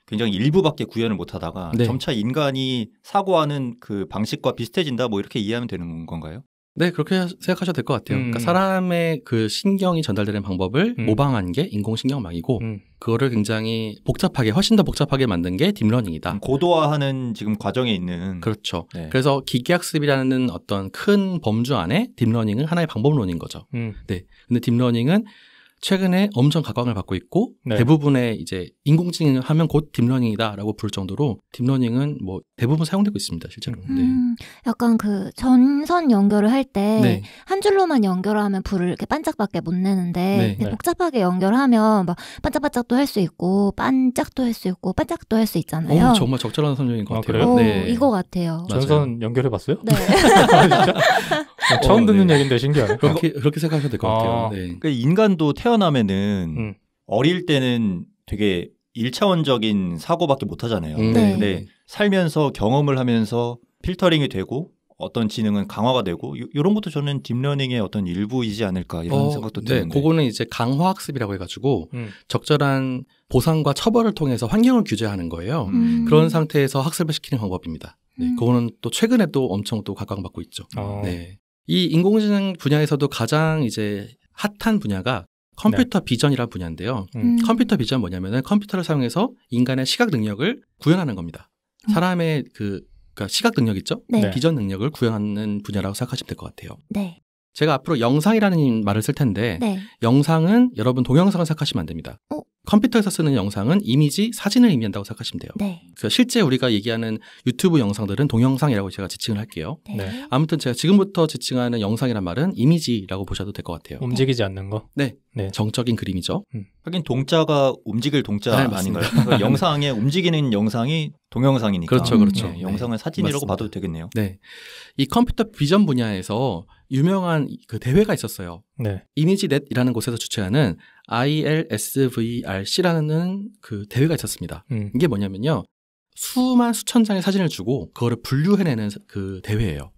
굉장히 일부밖에 구현을 못하다가 점차 인간이 사고하는 그 방식과 비슷해진다 뭐 이렇게 이해하면 되는 건가요? 네, 그렇게 생각하셔도 될 것 같아요. 그러니까 사람의 그 신경이 전달되는 방법을 모방한 게 인공신경망이고 그거를 굉장히 훨씬 더 복잡하게 만든 게 딥러닝이다. 고도화하는 지금 과정에 있는. 그렇죠. 네. 그래서 기계학습이라는 어떤 큰 범주 안에 딥러닝은 하나의 방법론인 거죠. 네. 근데 딥러닝은 최근에 엄청 각광을 받고 있고 대부분의 이제 인공지능을 하면 곧 딥러닝이다라고 부를 정도로 딥러닝은 뭐 대부분 사용되고 있습니다, 실제로. 약간 그 전선 연결을 할 때 한 줄로만 연결하면 불을 이렇게 반짝밖에 못 내는데 복잡하게 연결하면 막 반짝반짝도 할 수 있고 반짝도 할 수 있고 반짝도 할 수 있잖아요. 정말 적절한 설명인 것 같아요. 그래요? 이거 같아요. 전선 연결해봤어요? 네. 처음 듣는 얘기인데 신기하네. 그렇게 생각하셔도 될 것 같아요. 네. 그러니까 인간도 태어나면은 어릴 때는 되게 1차원적인 사고밖에 못 하잖아요. 근데 살면서 경험을 하면서 필터링이 되고 어떤 지능은 강화가 되고 이런 것도 저는 딥러닝의 어떤 일부이지 않을까 이런 생각도 드는데. 그거는 이제 강화학습이라고 해가지고 적절한 보상과 처벌을 통해서 환경을 규제하는 거예요. 그런 상태에서 학습을 시키는 방법입니다. 네, 그거는 또 최근에 또 엄청 또 각광받고 있죠. 네. 이 인공지능 분야에서도 가장 이제 핫한 분야가 컴퓨터 비전이라는 분야인데요. 컴퓨터 비전 뭐냐면은 컴퓨터를 사용해서 인간의 시각 능력을 구현하는 겁니다. 사람의 그러니까 시각 능력 있죠? 비전 능력을 구현하는 분야라고 생각하시면 될 것 같아요. 네. 제가 앞으로 영상이라는 말을 쓸 텐데 영상은 여러분 동영상을 생각하시면 안 됩니다. 컴퓨터에서 쓰는 영상은 이미지, 사진을 의미한다고 생각하시면 돼요. 그래서 실제 우리가 얘기하는 유튜브 영상들은 동영상이라고 제가 지칭을 할게요. 아무튼 제가 지금부터 지칭하는 영상이란 말은 이미지라고 보셔도 될 것 같아요. 움직이지 않는 거? 네. 정적인 그림이죠. 하긴 동자가 움직일 동자 아닌가요? 그러니까 영상에 움직이는 영상이 동영상이니까. 그렇죠. 영상을 사진이라고 봐도 되겠네요. 네. 이 컴퓨터 비전 분야에서 유명한 그 대회가 있었어요. 이미지넷이라는 곳에서 주최하는 ILSVRC라는 그 대회가 있었습니다. 이게 뭐냐면요. 수천 장의 사진을 주고 그거를 분류해내는 그 대회예요.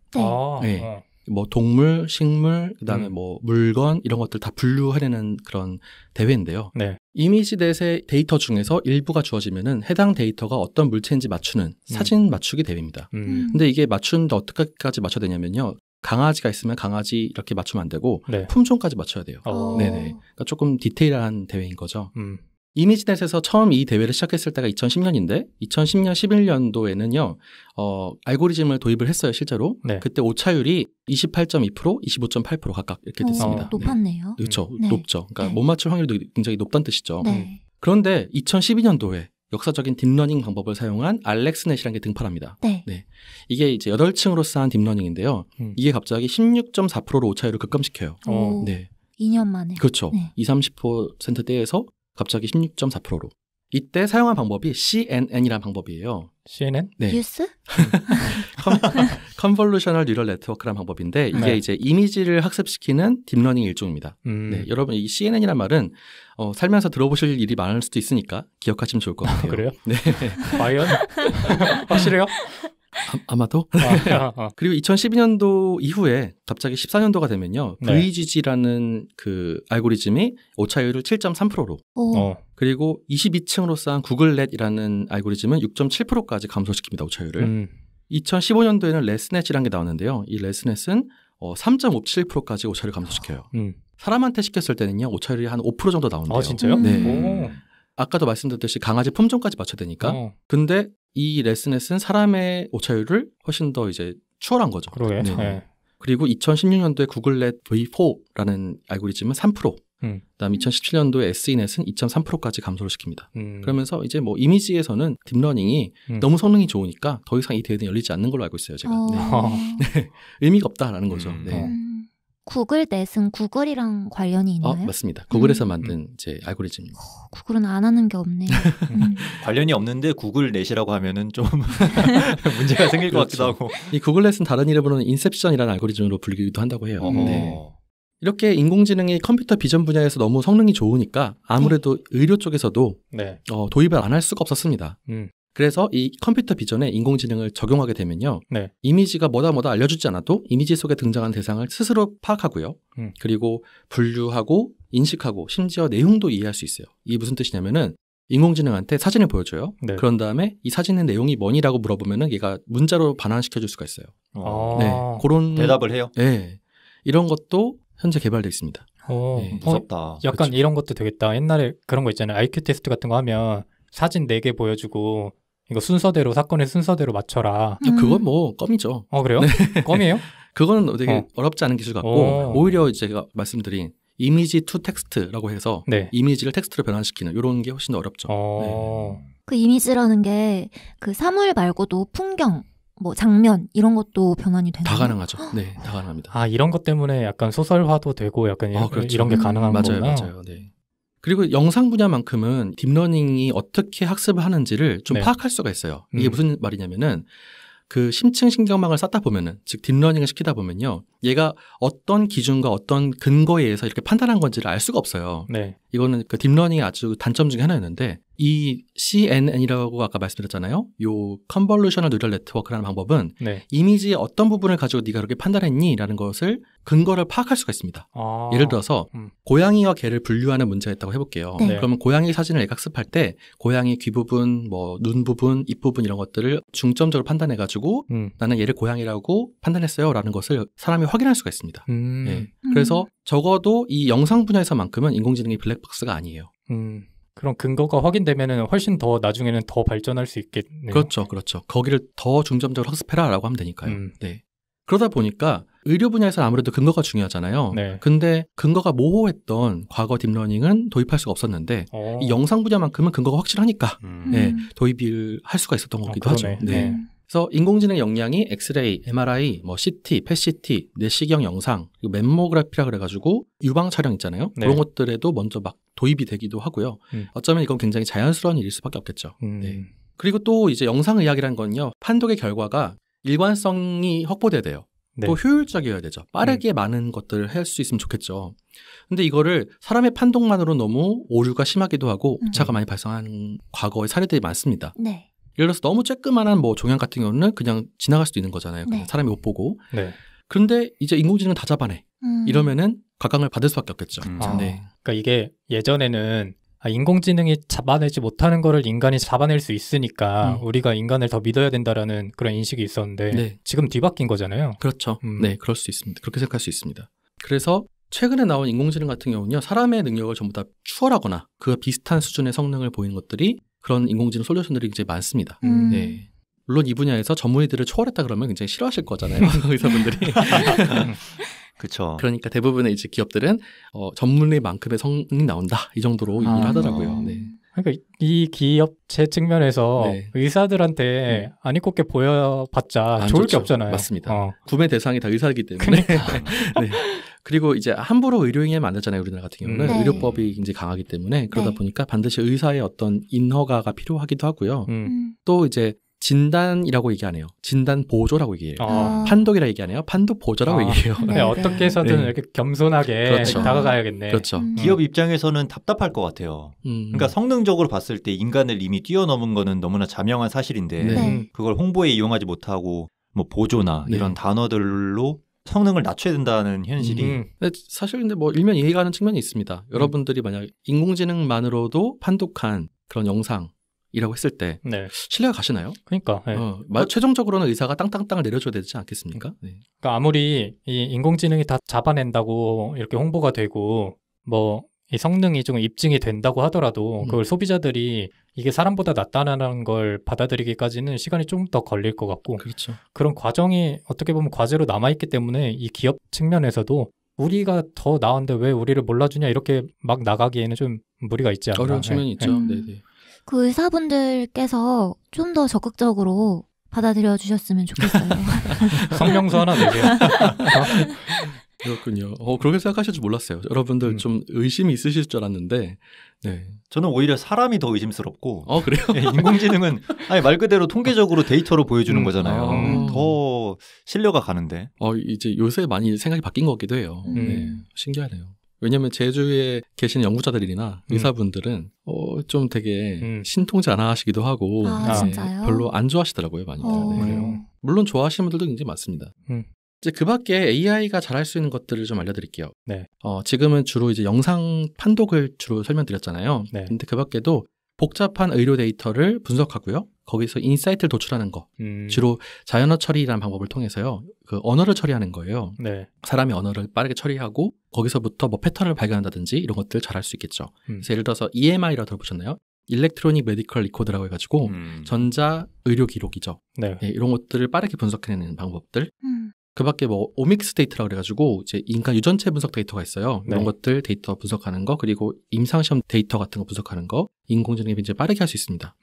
네. 뭐 동물, 식물, 그다음에 뭐 물건 이런 것들 다 분류해내는 그런 대회인데요. 이미지넷의 데이터 중에서 일부가 주어지면은 해당 데이터가 어떤 물체인지 맞추는 사진 맞추기 대회입니다. 근데 이게 맞추는데 어떻게까지 맞춰야 되냐면요. 강아지가 있으면 강아지 이렇게 맞추면 안 되고 품종까지 맞춰야 돼요. 네네. 그러니까 조금 디테일한 대회인 거죠. 이미지넷에서 처음 이 대회를 시작했을 때가 2010년인데 2010년, 11년도에는요. 알고리즘을 도입을 했어요. 실제로. 그때 오차율이 28.2%, 25.8% 각각 이렇게 됐습니다. 높았네요. 그렇죠. 높죠. 그러니까 못 맞출 확률도 굉장히 높다는 뜻이죠. 그런데 2012년도에 역사적인 딥러닝 방법을 사용한 알렉스넷이라는 게 등판합니다. 이게 이제 8층으로 쌓은 딥러닝인데요. 이게 갑자기 16.4%로 오차율을 급감시켜요. 2년 만에. 그렇죠. 20-30%대에서 갑자기 16.4%로. 이때 사용한 방법이 CNN이라는 방법이에요. CNN? 네. 뉴스? 컨볼루셔널 뉴럴 네트워크라는 방법인데 이게 이제 이미지를 학습시키는 딥러닝 일종입니다. 네, 여러분 이 CNN이란 말은 살면서 들어보실 일이 많을 수도 있으니까 기억하시면 좋을 것 같아요. 그래요? 네. 과연? 확실해요? 아마도. 그리고 2012년도 이후에 갑자기 14년도가 되면요. VGG라는 그 알고리즘이 오차율을 7.3%로 그리고 22층으로 쌓은 구글넷이라는 알고리즘은 6.7%까지 감소시킵니다. 오차율을. 2015년도에는 레스넷이라는 게 나왔는데요. 이 레스넷은 3.57%까지 오차율을 감소시켜요. 사람한테 시켰을 때는요. 오차율이 한 5% 정도 나온대요. 아, 진짜요? 네. 아까도 말씀드렸듯이 강아지 품종까지 맞춰야 되니까. 근데 이 레스넷은 사람의 오차율을 훨씬 더 이제 추월한 거죠. 그러게. 네. 그리고 2016년도에 구글넷 V4라는 알고리즘은 3%. 그다음 2017년도에 SE넷은 2.3%까지 감소를 시킵니다. 그러면서 이제 뭐 이미지에서는 딥러닝이 너무 성능이 좋으니까 더 이상 이 대회는 열리지 않는 걸로 알고 있어요, 제가. 네. 의미가 없다라는 거죠. 네. 구글넷은 구글이랑 관련이 있나요? 맞습니다. 구글에서 만든 이제 알고리즘입니다. 구글은 안 하는 게 없네요. 관련이 없는데 구글넷이라고 하면은 좀 문제가 생길 것 같기도 하고. 이 구글넷은 다른 이름으로는 인셉션이라는 알고리즘으로 불리기도 한다고 해요. 네. 이렇게 인공지능이 컴퓨터 비전 분야에서 너무 성능이 좋으니까 아무래도 의료 쪽에서도 도입을 안 할 수가 없었습니다. 그래서 이 컴퓨터 비전에 인공지능을 적용하게 되면요. 이미지가 뭐다 알려주지 않아도 이미지 속에 등장한 대상을 스스로 파악하고요. 그리고 분류하고 인식하고 심지어 내용도 이해할 수 있어요. 이게 무슨 뜻이냐면은 인공지능한테 사진을 보여줘요. 그런 다음에 이 사진의 내용이 뭐니라고 물어보면은 얘가 문자로 반환시켜줄 수가 있어요. 네, 그런 대답을 해요? 네, 이런 것도 현재 개발되어 있습니다. 네. 무섭다. 약간 그쵸? 이런 것도 되겠다. 옛날에 그런 거 있잖아요. IQ 테스트 같은 거 하면 사진 4개 보여주고 이거 순서대로 사건의 순서대로 맞춰라. 그건 뭐 껌이죠. 그래요? 네. 껌이에요? 그거는 되게 어렵지 않은 기술 같고 오히려 제가 말씀드린 이미지 투 텍스트라고 해서 이미지를 텍스트로 변환시키는 이런 게 훨씬 더 어렵죠. 네. 그 이미지라는 게 그 사물 말고도 풍경, 뭐 장면 이런 것도 변환이 되나요? 다 가능하죠. 네, 다 가능합니다. 이런 것 때문에 약간 소설화도 되고 약간 그렇죠. 이런 게 가능한 거구나. 맞아요. 네. 그리고 영상 분야만큼은 딥러닝이 어떻게 학습을 하는지를 좀 파악할 수가 있어요. 이게 무슨 말이냐면은 그 심층 신경망을 쌓다 보면은, 즉 딥러닝을 시키다 보면요, 얘가 어떤 기준과 어떤 근거에 의해서 이렇게 판단한 건지를 알 수가 없어요. 이거는 그 딥러닝의 아주 단점 중에 하나였는데, 이 CNN이라고 아까 말씀드렸잖아요. 요 컨볼루셔널 뉴럴 네트워크라는 방법은 이미지의 어떤 부분을 가지고 네가 그렇게 판단했니? 라는 것을 근거를 파악할 수가 있습니다. 예를 들어서 고양이와 개를 분류하는 문제가 있다고 해볼게요. 그러면 고양이 사진을 얘가 학습할 때 고양이 귀 부분, 뭐 눈 부분, 입 부분 이런 것들을 중점적으로 판단해가지고 나는 얘를 고양이라고 판단했어요 라는 것을 사람이 확인할 수가 있습니다. 그래서 적어도 이 영상 분야에서만큼은 인공지능이 블랙박스가 아니에요. 그런 근거가 확인되면은 훨씬 더 나중에는 더 발전할 수 있겠네요. 그렇죠. 거기를 더 중점적으로 학습해라라고 하면 되니까요. 네. 그러다 보니까 의료 분야에서 아무래도 근거가 중요하잖아요. 근데 근거가 모호했던 과거 딥러닝은 도입할 수가 없었는데 이 영상 분야만큼은 근거가 확실하니까 도입을 할 수가 있었던 거기도 하죠. 네. 그래서 인공지능 역량이 엑스레이, MRI, 뭐 CT, 펫CT, 내시경 영상, 그리고 멤모그래피라 그래가지고 유방 촬영 있잖아요. 그런 것들에도 먼저 막 도입이 되기도 하고요. 어쩌면 이건 굉장히 자연스러운 일일 수밖에 없겠죠. 네. 그리고 또 이제 영상의학이라는 건요, 판독의 결과가 일관성이 확보돼야 돼요. 또 효율적이어야 되죠. 빠르게 많은 것들을 할 수 있으면 좋겠죠. 근데 이거를 사람의 판독만으로 너무 오류가 심하기도 하고 오차가 많이 발생한 과거의 사례들이 많습니다. 예를 들어서 너무 쬐끄만한 뭐 종양 같은 경우는 그냥 지나갈 수도 있는 거잖아요. 그냥 사람이 못 보고. 그런데 이제 인공지능은 다 잡아내. 이러면은 각광을 받을 수밖에 없겠죠. 그러니까 이게 예전에는 인공지능이 잡아내지 못하는 거를 인간이 잡아낼 수 있으니까 우리가 인간을 더 믿어야 된다라는 그런 인식이 있었는데 지금 뒤바뀐 거잖아요. 그렇죠. 네, 그럴 수 있습니다. 그렇게 생각할 수 있습니다. 그래서 최근에 나온 인공지능 같은 경우는요, 사람의 능력을 전부 다 추월하거나 그 비슷한 수준의 성능을 보이는 것들이 그런 인공지능 솔루션들이 굉장히 많습니다. 네. 물론 이 분야에서 전문의들을 초월했다 그러면 굉장히 싫어하실 거잖아요. 의사분들이. 그렇죠. 그러니까 대부분의 이제 기업들은 전문의만큼의 성능이 나온다 이 정도로 얘기를 하더라고요. 네. 그러니까 이 기업체 측면에서 의사들한테 안 입고 게 보여봤자 좋을 게 없잖아요. 맞습니다. 구매 대상이 다 의사이기 때문에. 네. 그리고 이제 함부로 의료행위하면 안 되잖아요. 우리나라 같은 경우는 의료법이 굉장히 강하기 때문에 그러다 보니까 반드시 의사의 어떤 인허가가 필요하기도 하고요. 또 이제 진단이라고 얘기 안 해요. 진단 보조라고 얘기해요. 판독이라 얘기 안 해요. 판독 보조라고 얘기해요. 네, 어떻게 해서든 이렇게 겸손하게 그렇죠. 다가가야겠네. 그렇죠. 기업 입장에서는 답답할 것 같아요. 그러니까 성능적으로 봤을 때 인간을 이미 뛰어넘은 거는 너무나 자명한 사실인데 그걸 홍보에 이용하지 못하고 뭐 보조나 이런 단어들로 성능을 낮춰야 된다는 현실이 사실 근데 뭐 일면 이해가 가는 측면이 있습니다. 여러분들이 만약 인공지능만으로도 판독한 그런 영상이라고 했을 때 신뢰가 가시나요? 그러니까 최종적으로는 의사가 땅땅땅을 내려줘야 되지 않겠습니까? 그러니까 아무리 이 인공지능이 다 잡아낸다고 이렇게 홍보가 되고 뭐 이 성능이 좀 입증이 된다고 하더라도 그걸 소비자들이 이게 사람보다 낫다는 걸 받아들이기까지는 시간이 좀 더 걸릴 것 같고 그렇죠. 그런 과정이 어떻게 보면 과제로 남아있기 때문에 이 기업 측면에서도 우리가 더 나은데 왜 우리를 몰라주냐 이렇게 막 나가기에는 좀 무리가 있지 않나. 어려운 측면이 있죠. 그 의사분들께서 좀 더 적극적으로 받아들여 주셨으면 좋겠어요. 성명서 하나 내세요. 그렇군요. 그렇게 생각하실 줄 몰랐어요. 여러분들 좀 의심이 있으실 줄 알았는데, 저는 오히려 사람이 더 의심스럽고. 그래요? 인공지능은 말 그대로 통계적으로 데이터로 보여주는 거잖아요. 더 신뢰가 가는데. 이제 요새 많이 생각이 바뀐 것 같기도 해요. 신기하네요. 왜냐하면 제주에 계신 연구자들이나 의사분들은 좀 되게 신통치 않아 하시기도 하고 진짜요? 별로 안 좋아하시더라고요. 많이. 그래요. 물론 좋아하시는 분들도 굉장히 많습니다. 이제 그 밖에 AI가 잘할 수 있는 것들을 좀 알려드릴게요. 지금은 주로 이제 영상 판독을 주로 설명드렸잖아요. 근데 그 밖에도 복잡한 의료 데이터를 분석하고요. 거기서 인사이트를 도출하는 거. 주로 자연어 처리라는 방법을 통해서요. 그 언어를 처리하는 거예요. 사람이 언어를 빠르게 처리하고 거기서부터 뭐 패턴을 발견한다든지 이런 것들 잘할 수 있겠죠. 그래서 예를 들어서 EMI라고 들어보셨나요? 일렉트로닉 메디컬 리코드라고 해가지고 전자 의료 기록이죠. 이런 것들을 빠르게 분석해내는 방법들. 그 밖에 뭐 오믹스 데이터라고 그래가지고 이제 인간 유전체 분석 데이터가 있어요. 이런 것들 데이터 분석하는 거, 그리고 임상시험 데이터 같은 거 분석하는 거, 인공지능이 이제 빠르게 할 수 있습니다.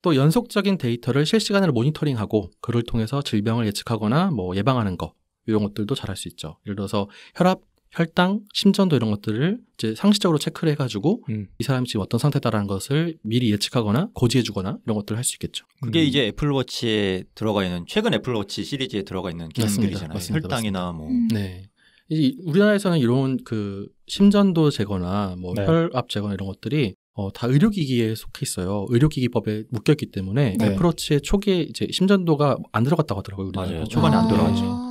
또 연속적인 데이터를 실시간으로 모니터링하고 그를 통해서 질병을 예측하거나 뭐 예방하는 거, 이런 것들도 잘할 수 있죠. 예를 들어서 혈압, 혈당, 심전도 이런 것들을 이제 상시적으로 체크를 해가지고 이 사람이 지금 어떤 상태다라는 것을 미리 예측하거나 고지해주거나 이런 것들을 할 수 있겠죠. 그게 이제 애플워치에 들어가 있는 최근 애플워치 시리즈에 들어가 있는 기능들이잖아요. 맞습니다. 혈당이나 뭐. 우리나라에서는 이런 그 심전도 재거나 뭐 혈압 재거나 이런 것들이 다 의료기기에 속해 있어요. 의료기기법에 묶여있기 때문에 애플워치의 초기에 이제 심전도가 안 들어갔다고 하더라고요. 맞아요. 초반에 안 들어가죠.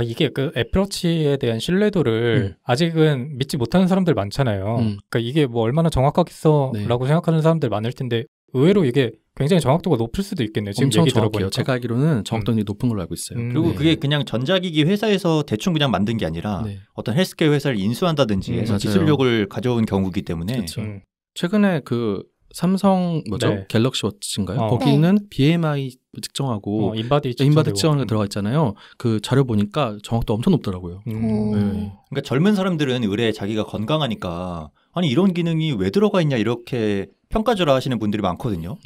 이게 그 애플워치에 대한 신뢰도를 아직은 믿지 못하는 사람들 많잖아요. 그러니까 이게 뭐 얼마나 정확하겠어라고 생각하는 사람들 많을 텐데 의외로 이게 굉장히 정확도가 높을 수도 있겠네요. 지금 엄청 얘기 정확해요. 들어보니까. 제가 알기로는 정확도가 높은 걸로 알고 있어요. 그리고 그게 그냥 전자기기 회사에서 대충 그냥 만든 게 아니라 어떤 헬스케어 회사를 인수한다든지 해서 기술력을 가져온 경우이기 때문에 최근에 그 삼성 갤럭시 워치인가요? 거기는 BMI 측정하고 인바디 측정하는 게 들어가 있잖아요. 그 자료 보니까 정확도 엄청 높더라고요. 그러니까 젊은 사람들은 의뢰 자기가 건강하니까 아니 이런 기능이 왜 들어가 있냐 이렇게 평가절하 하시는 분들이 많거든요.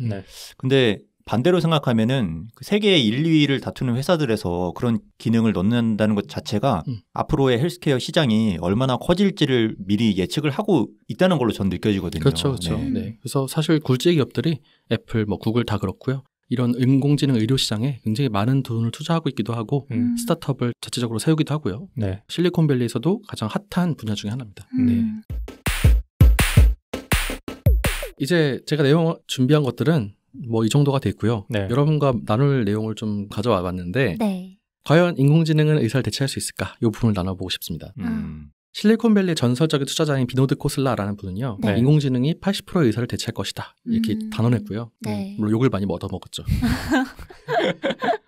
근데 반대로 생각하면은 세계 1, 2위를 다투는 회사들에서 그런 기능을 넣는다는 것 자체가 앞으로의 헬스케어 시장이 얼마나 커질지를 미리 예측을 하고 있다는 걸로 전 느껴지거든요. 그렇죠. 그래서 사실 굴지 기업들이 애플, 뭐 구글 다 그렇고요. 이런 인공지능 의료 시장에 굉장히 많은 돈을 투자하고 있기도 하고 스타트업을 자체적으로 세우기도 하고요. 실리콘밸리에서도 가장 핫한 분야 중에 하나입니다. 이제 제가 내용 준비한 것들은 뭐 이 정도가 됐고요. 여러분과 나눌 내용을 좀 가져와 봤는데 과연 인공지능은 의사를 대체할 수 있을까? 이 부분을 나눠보고 싶습니다. 실리콘밸리의 전설적인 투자자인 비노드 코슬라라는 분은요. 인공지능이 80%의 의사를 대체할 것이다. 이렇게 단언했고요. 물론 욕을 많이 얻어먹었죠.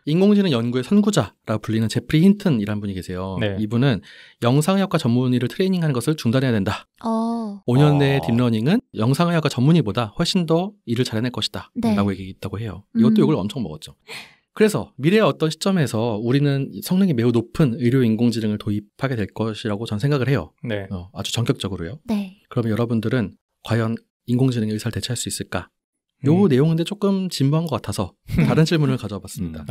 인공지능 연구의 선구자라 불리는 제프리 힌튼이라는 분이 계세요. 이분은 영상의학과 전문의를 트레이닝하는 것을 중단해야 된다. 5년 내의 딥러닝은 영상의학과 전문의보다 훨씬 더 일을 잘해낼 것이다. 라고 얘기했다고 해요. 이것도 욕을 엄청 먹었죠. 그래서 미래의 어떤 시점에서 우리는 성능이 매우 높은 의료 인공지능을 도입하게 될 것이라고 전 생각을 해요. 아주 전격적으로요. 그러면 여러분들은 과연 인공지능이 의사를 대체할 수 있을까? 요 내용인데 조금 진부한 것 같아서 다른 질문을 가져와 봤습니다.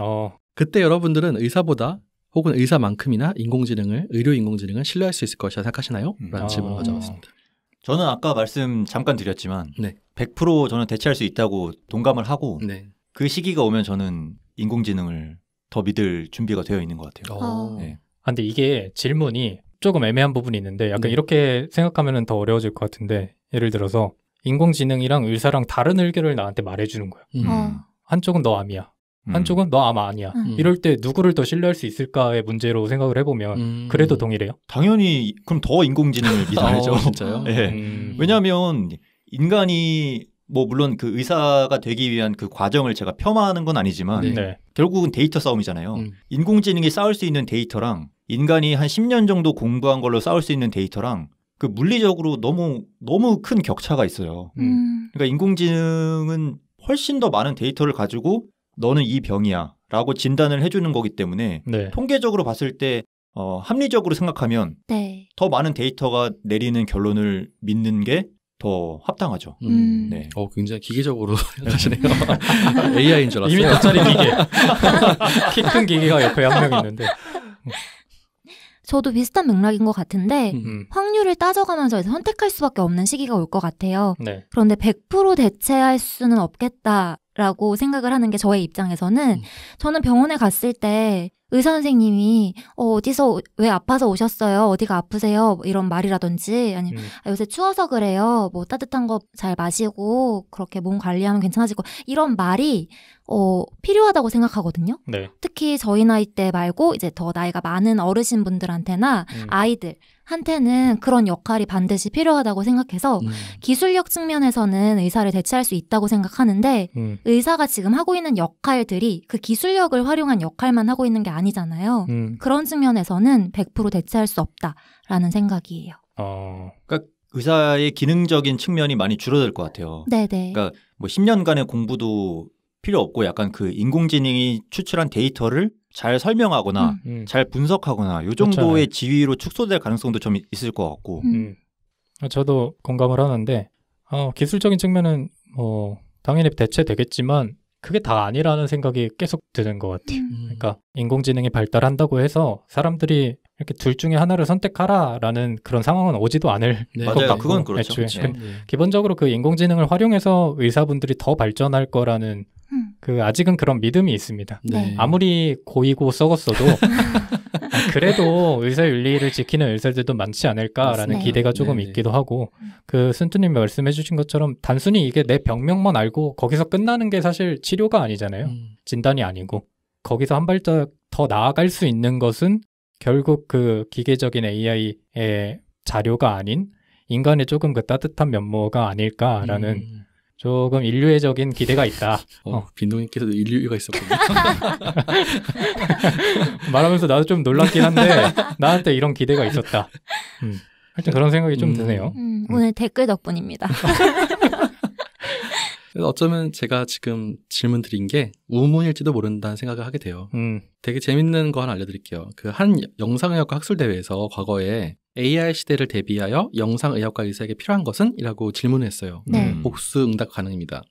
그때 여러분들은 의사보다 혹은 의사만큼이나 의료 인공지능을 신뢰할 수 있을 것이라 생각하시나요? 라는 질문을 가져와 봤습니다. 저는 아까 말씀 잠깐 드렸지만 100% 저는 대체할 수 있다고 동감을 하고 그 시기가 오면 저는 인공지능을 더 믿을 준비가 되어 있는 것 같아요. 네. 근데 이게 질문이 조금 애매한 부분이 있는데 약간 이렇게 생각하면 더 어려워질 것 같은데 예를 들어서 인공지능이랑 의사랑 다른 의견을 나한테 말해주는 거야. 한쪽은 너 암이야. 한쪽은 너 암 아니야. 이럴 때 누구를 더 신뢰할 수 있을까의 문제로 생각을 해보면 그래도 동일해요? 당연히 그럼 더 인공지능을 믿어야죠. 진짜요? 네. 왜냐하면 인간이 뭐 물론 그 의사가 되기 위한 그 과정을 제가 폄하하는 건 아니지만 결국은 데이터 싸움이잖아요. 인공지능이 쌓을 수 있는 데이터랑 인간이 한 10년 정도 공부한 걸로 쌓을 수 있는 데이터랑 그 물리적으로 너무 큰 격차가 있어요. 그러니까 인공지능은 훨씬 더 많은 데이터를 가지고 너는 이 병이야 라고 진단을 해주는 거기 때문에 통계적으로 봤을 때 합리적으로 생각하면 더 많은 데이터가 내리는 결론을 믿는 게 더 합당하죠. 네. 굉장히 기계적으로 생각하시네요. AI인 줄 알았어요. 이미 돗자리 기계. 키 큰 기계가 옆에 한 명 있는데. 저도 비슷한 맥락인 것 같은데 확률을 따져가면서 선택할 수밖에 없는 시기가 올 것 같아요. 그런데 100% 대체할 수는 없겠다라고 생각을 하는 게 저의 입장에서는 저는 병원에 갔을 때 의사 선생님이 어디서 왜 아파서 오셨어요? 어디가 아프세요? 이런 말이라든지 아니면 요새 추워서 그래요. 뭐 따뜻한 거 잘 마시고 그렇게 몸 관리하면 괜찮아지고 이런 말이 필요하다고 생각하거든요. 특히 저희 나이 때 말고 이제 더 나이가 많은 어르신분들한테나 아이들한테는 그런 역할이 반드시 필요하다고 생각해서 기술력 측면에서는 의사를 대체할 수 있다고 생각하는데 의사가 지금 하고 있는 역할들이 그 기술력을 활용한 역할만 하고 있는 게 아니잖아요. 그런 측면에서는 100% 대체할 수 없다라는 생각이에요. 그러니까 의사의 기능적인 측면이 많이 줄어들 것 같아요. 그러니까 뭐 10년간의 공부도 필요 없고 약간 그 인공지능이 추출한 데이터를 잘 설명하거나 잘 분석하거나 이 정도의 지위로 축소될 가능성도 좀 있을 것 같고. 저도 공감을 하는데 기술적인 측면은 당연히 대체되겠지만 그게 다 아니라는 생각이 계속 드는 것 같아요. 그러니까 인공지능이 발달한다고 해서 사람들이 이렇게 둘 중에 하나를 선택하라라는 그런 상황은 오지도 않을 것 같고 그건 그렇죠. 기본적으로 그 인공지능을 활용해서 의사분들이 더 발전할 거라는 그 아직은 그런 믿음이 있습니다. 아무리 고이고 썩었어도 그래도 의사 윤리를 지키는 의사들도 많지 않을까라는 기대가 조금 있기도 하고 그 순투님이 말씀해 주신 것처럼 단순히 이게 내 병명만 알고 거기서 끝나는 게 사실 치료가 아니잖아요. 진단이 아니고 거기서 한 발짝 더 나아갈 수 있는 것은 결국 그 기계적인 AI의 자료가 아닌 인간의 조금 그 따뜻한 면모가 아닐까라는 조금 인류애적인 기대가 있다. 빈동님께서도 인류애가 있었군요. 말하면서 나도 좀 놀랍긴 한데 나한테 이런 기대가 있었다. 하여튼 그런 생각이 좀 드네요. 오늘 댓글 덕분입니다. 어쩌면 제가 지금 질문 드린 게 우문일지도 모른다는 생각을 하게 돼요. 되게 재밌는 거 하나 알려드릴게요. 그 한 영상의학과 학술대회에서 과거에 AI 시대를 대비하여 영상의학과 의사에게 필요한 것은? 이라고 질문을 했어요. 복수 응답 가능입니다.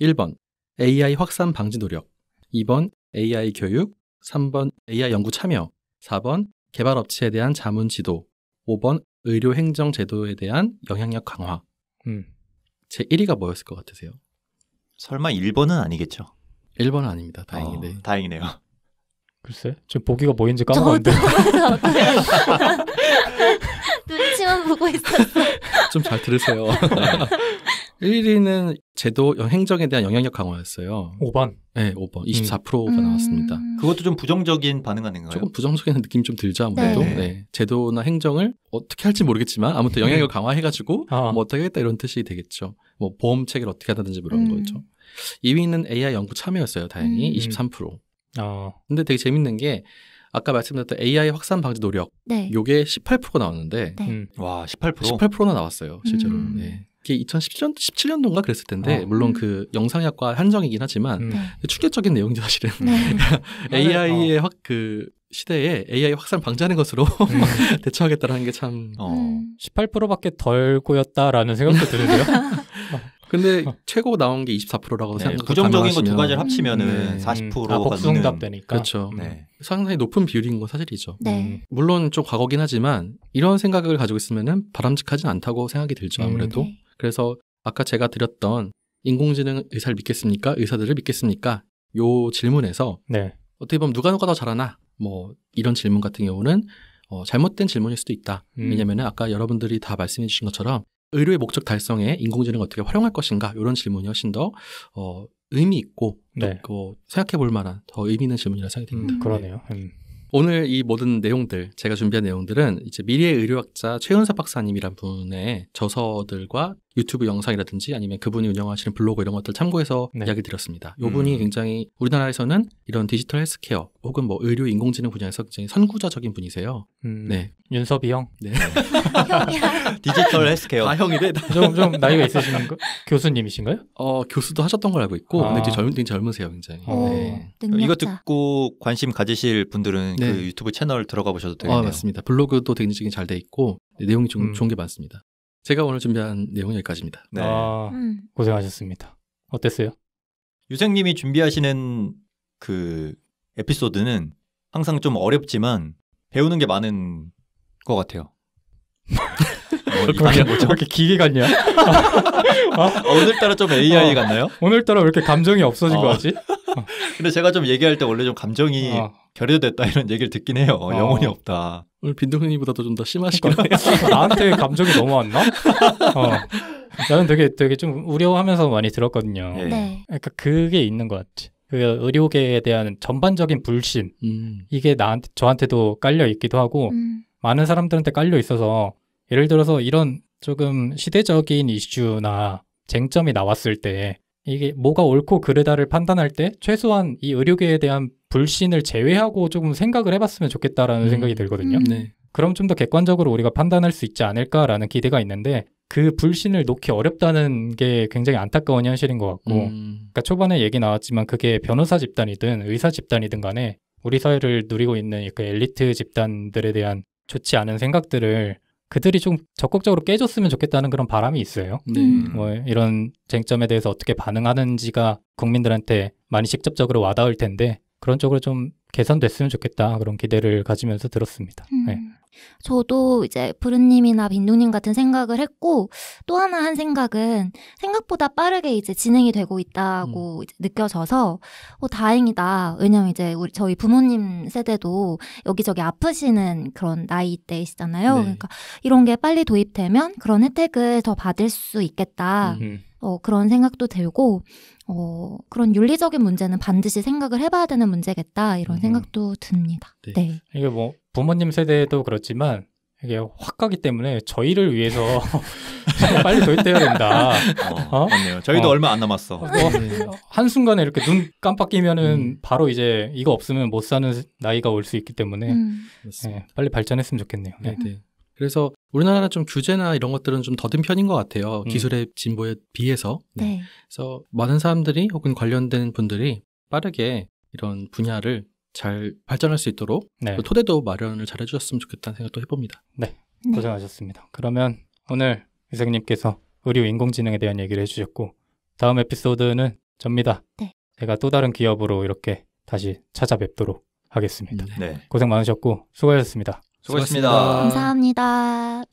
1번 AI 확산 방지 노력, 2번 AI 교육, 3번 AI 연구 참여, 4번 개발업체에 대한 자문 지도, 5번 의료 행정 제도에 대한 영향력 강화. 제 1위가 뭐였을 것 같으세요? 설마 1번은 아니겠죠? 1번은 아닙니다. 다행이네. 다행이네요. 글쎄, 지금 보기가 뭐인지 까먹었는데. 눈치만 보고 있었어. 좀 잘 들으세요. 1위는 제도 행정에 대한 영향력 강화였어요. 5번? 네, 5번. 24%가 나왔습니다. 그것도 좀 부정적인 반응 아닌가요? 조금 부정적인 느낌이 좀 들죠, 아무래도. 네. 제도나 행정을 어떻게 할지 모르겠지만 아무튼 영향력을 강화해가지고 뭐 어떻게 하겠다 이런 뜻이 되겠죠. 뭐 보험 체계를 어떻게 하다든지 그런 거죠. 2위는 AI 연구 참여였어요, 다행히. 23%. 근데 되게 재밌는 게 아까 말씀드렸던 AI 확산 방지 노력, 요게 18%가 나왔는데 와, 18%? 18%나 나왔어요, 실제로. 네. 이게 2017년도인가 그랬을 텐데 물론 그 영상의학과 한정이긴 하지만 충격적인 내용이죠, 사실은. AI의 그 시대에 AI 확산 방지하는 것으로 대처하겠다라는 게 참 18%밖에 덜 고였다라는 생각도 드는데요. 근데 최고 나온 게 24%라고 생각하시면 부정적인 거 두 가지를 합치면은 40%가 복수응답 되니까. 그렇죠. 상당히 높은 비율인 건 사실이죠. 물론 좀 과거긴 하지만 이런 생각을 가지고 있으면은 바람직하진 않다고 생각이 들죠, 아무래도. 그래서 아까 제가 드렸던 인공지능 의사를 믿겠습니까? 의사들을 믿겠습니까? 요 질문에서 네. 어떻게 보면 누가 더 잘하나 뭐 이런 질문 같은 경우는 잘못된 질문일 수도 있다. 왜냐면은 아까 여러분들이 다 말씀해 주신 것처럼 의료의 목적 달성에 인공지능을 어떻게 활용할 것인가 이런 질문이 훨씬 더 의미 있고 네. 또 생각해 볼 만한 더 의미 있는 질문이라 생각이 듭니다. 그러네요. 오늘 이 모든 내용들, 제가 준비한 내용들은 이제 미래의 의료학자 최은섭 박사님이란 분의 저서들과 유튜브 영상이라든지 아니면 그분이 운영하시는 블로그 이런 것들 참고해서 이야기 드렸습니다. 이 분이 굉장히 우리나라에서는 이런 디지털 헬스케어 혹은 뭐 의료 인공지능 분야에서 굉장히 선구자적인 분이세요. 네. 윤섭이 형? 네. 디지털 헬스케어. 다 형이래. 좀 나이가 있으신 교수님이신가요? 교수도 하셨던 걸 알고 있고, 근데 되게 젊으세요, 굉장히. 네. 이거 듣고 관심 가지실 분들은 그 유튜브 채널 들어가 보셔도 되겠네요. 맞습니다. 블로그도 굉장히 잘 돼 있고 내용이 좀 좋은 게 많습니다. 제가 오늘 준비한 내용은 여기까지입니다. 네. 고생하셨습니다. 어땠어요? 유생님이 준비하시는 그 에피소드는 항상 좀 어렵지만 배우는 게 많은 것 같아요. 왜 이렇게 기계 같냐? 오늘따라 좀 AI 같나요? 오늘따라 왜 이렇게 감정이 없어진 거 같지? 근데 제가 좀 얘기할 때 원래 좀 감정이 결여됐다 이런 얘기를 듣긴 해요. 영혼이 없다. 오늘 빈둥이보다도 좀 더 심하시긴 해요. 나한테 감정이 너무 왔나? 나는 되게 좀 우려하면서 많이 들었거든요. 네. 그러니까 그게 있는 것 같지. 그 의료계에 대한 전반적인 불신 이게 저한테도 깔려 있기도 하고 많은 사람들한테 깔려 있어서 예를 들어서 이런 조금 시대적인 이슈나 쟁점이 나왔을 때 이게 뭐가 옳고 그르다를 판단할 때 최소한 이 의료계에 대한 불신을 제외하고 조금 생각을 해봤으면 좋겠다라는 생각이 들거든요. 네. 그럼 좀 더 객관적으로 우리가 판단할 수 있지 않을까라는 기대가 있는데 그 불신을 놓기 어렵다는 게 굉장히 안타까운 현실인 것 같고 그러니까 초반에 얘기 나왔지만 그게 변호사 집단이든 의사 집단이든 간에 우리 사회를 누리고 있는 그 엘리트 집단들에 대한 좋지 않은 생각들을 그들이 좀 적극적으로 깨줬으면 좋겠다는 그런 바람이 있어요. 뭐 이런 쟁점에 대해서 어떻게 반응하는지가 국민들한테 많이 직접적으로 와닿을 텐데 그런 쪽으로 좀 개선됐으면 좋겠다 그런 기대를 가지면서 들었습니다. 네. 저도 이제 부르님이나 빈둥님 같은 생각을 했고 또 하나 한 생각은 생각보다 빠르게 이제 진행이 되고 있다고 이제 느껴져서 다행이다. 왜냐면 이제 저희 부모님 세대도 여기저기 아프시는 그런 나이대이시잖아요. 그러니까 이런 게 빨리 도입되면 그런 혜택을 더 받을 수 있겠다. 그런 생각도 들고 그런 윤리적인 문제는 반드시 생각을 해봐야 되는 문제겠다 이런 생각도 듭니다. 네. 이게 뭐 부모님 세대도 그렇지만 이게 확 가기 때문에 저희를 위해서 빨리 도입돼야 된다. 맞네요. 저희도 얼마 안 남았어. 한순간에 이렇게 눈 깜빡이면은 바로 이제 이거 없으면 못 사는 나이가 올 수 있기 때문에 빨리 발전했으면 좋겠네요. 네. 그래서 우리나라는 좀 규제나 이런 것들은 좀 더딘 편인 것 같아요. 기술의 진보에 비해서. 네. 그래서 많은 사람들이 혹은 관련된 분들이 빠르게 이런 분야를 잘 발전할 수 있도록 토대도 마련을 잘 해주셨으면 좋겠다는 생각도 해봅니다. 네, 고생하셨습니다. 그러면 오늘 유생님께서 의료 인공지능에 대한 얘기를 해주셨고 다음 에피소드는 접니다. 네. 제가 또 다른 기업으로 이렇게 다시 찾아뵙도록 하겠습니다. 네. 고생 많으셨고 수고하셨습니다. 수고하셨습니다. 감사합니다.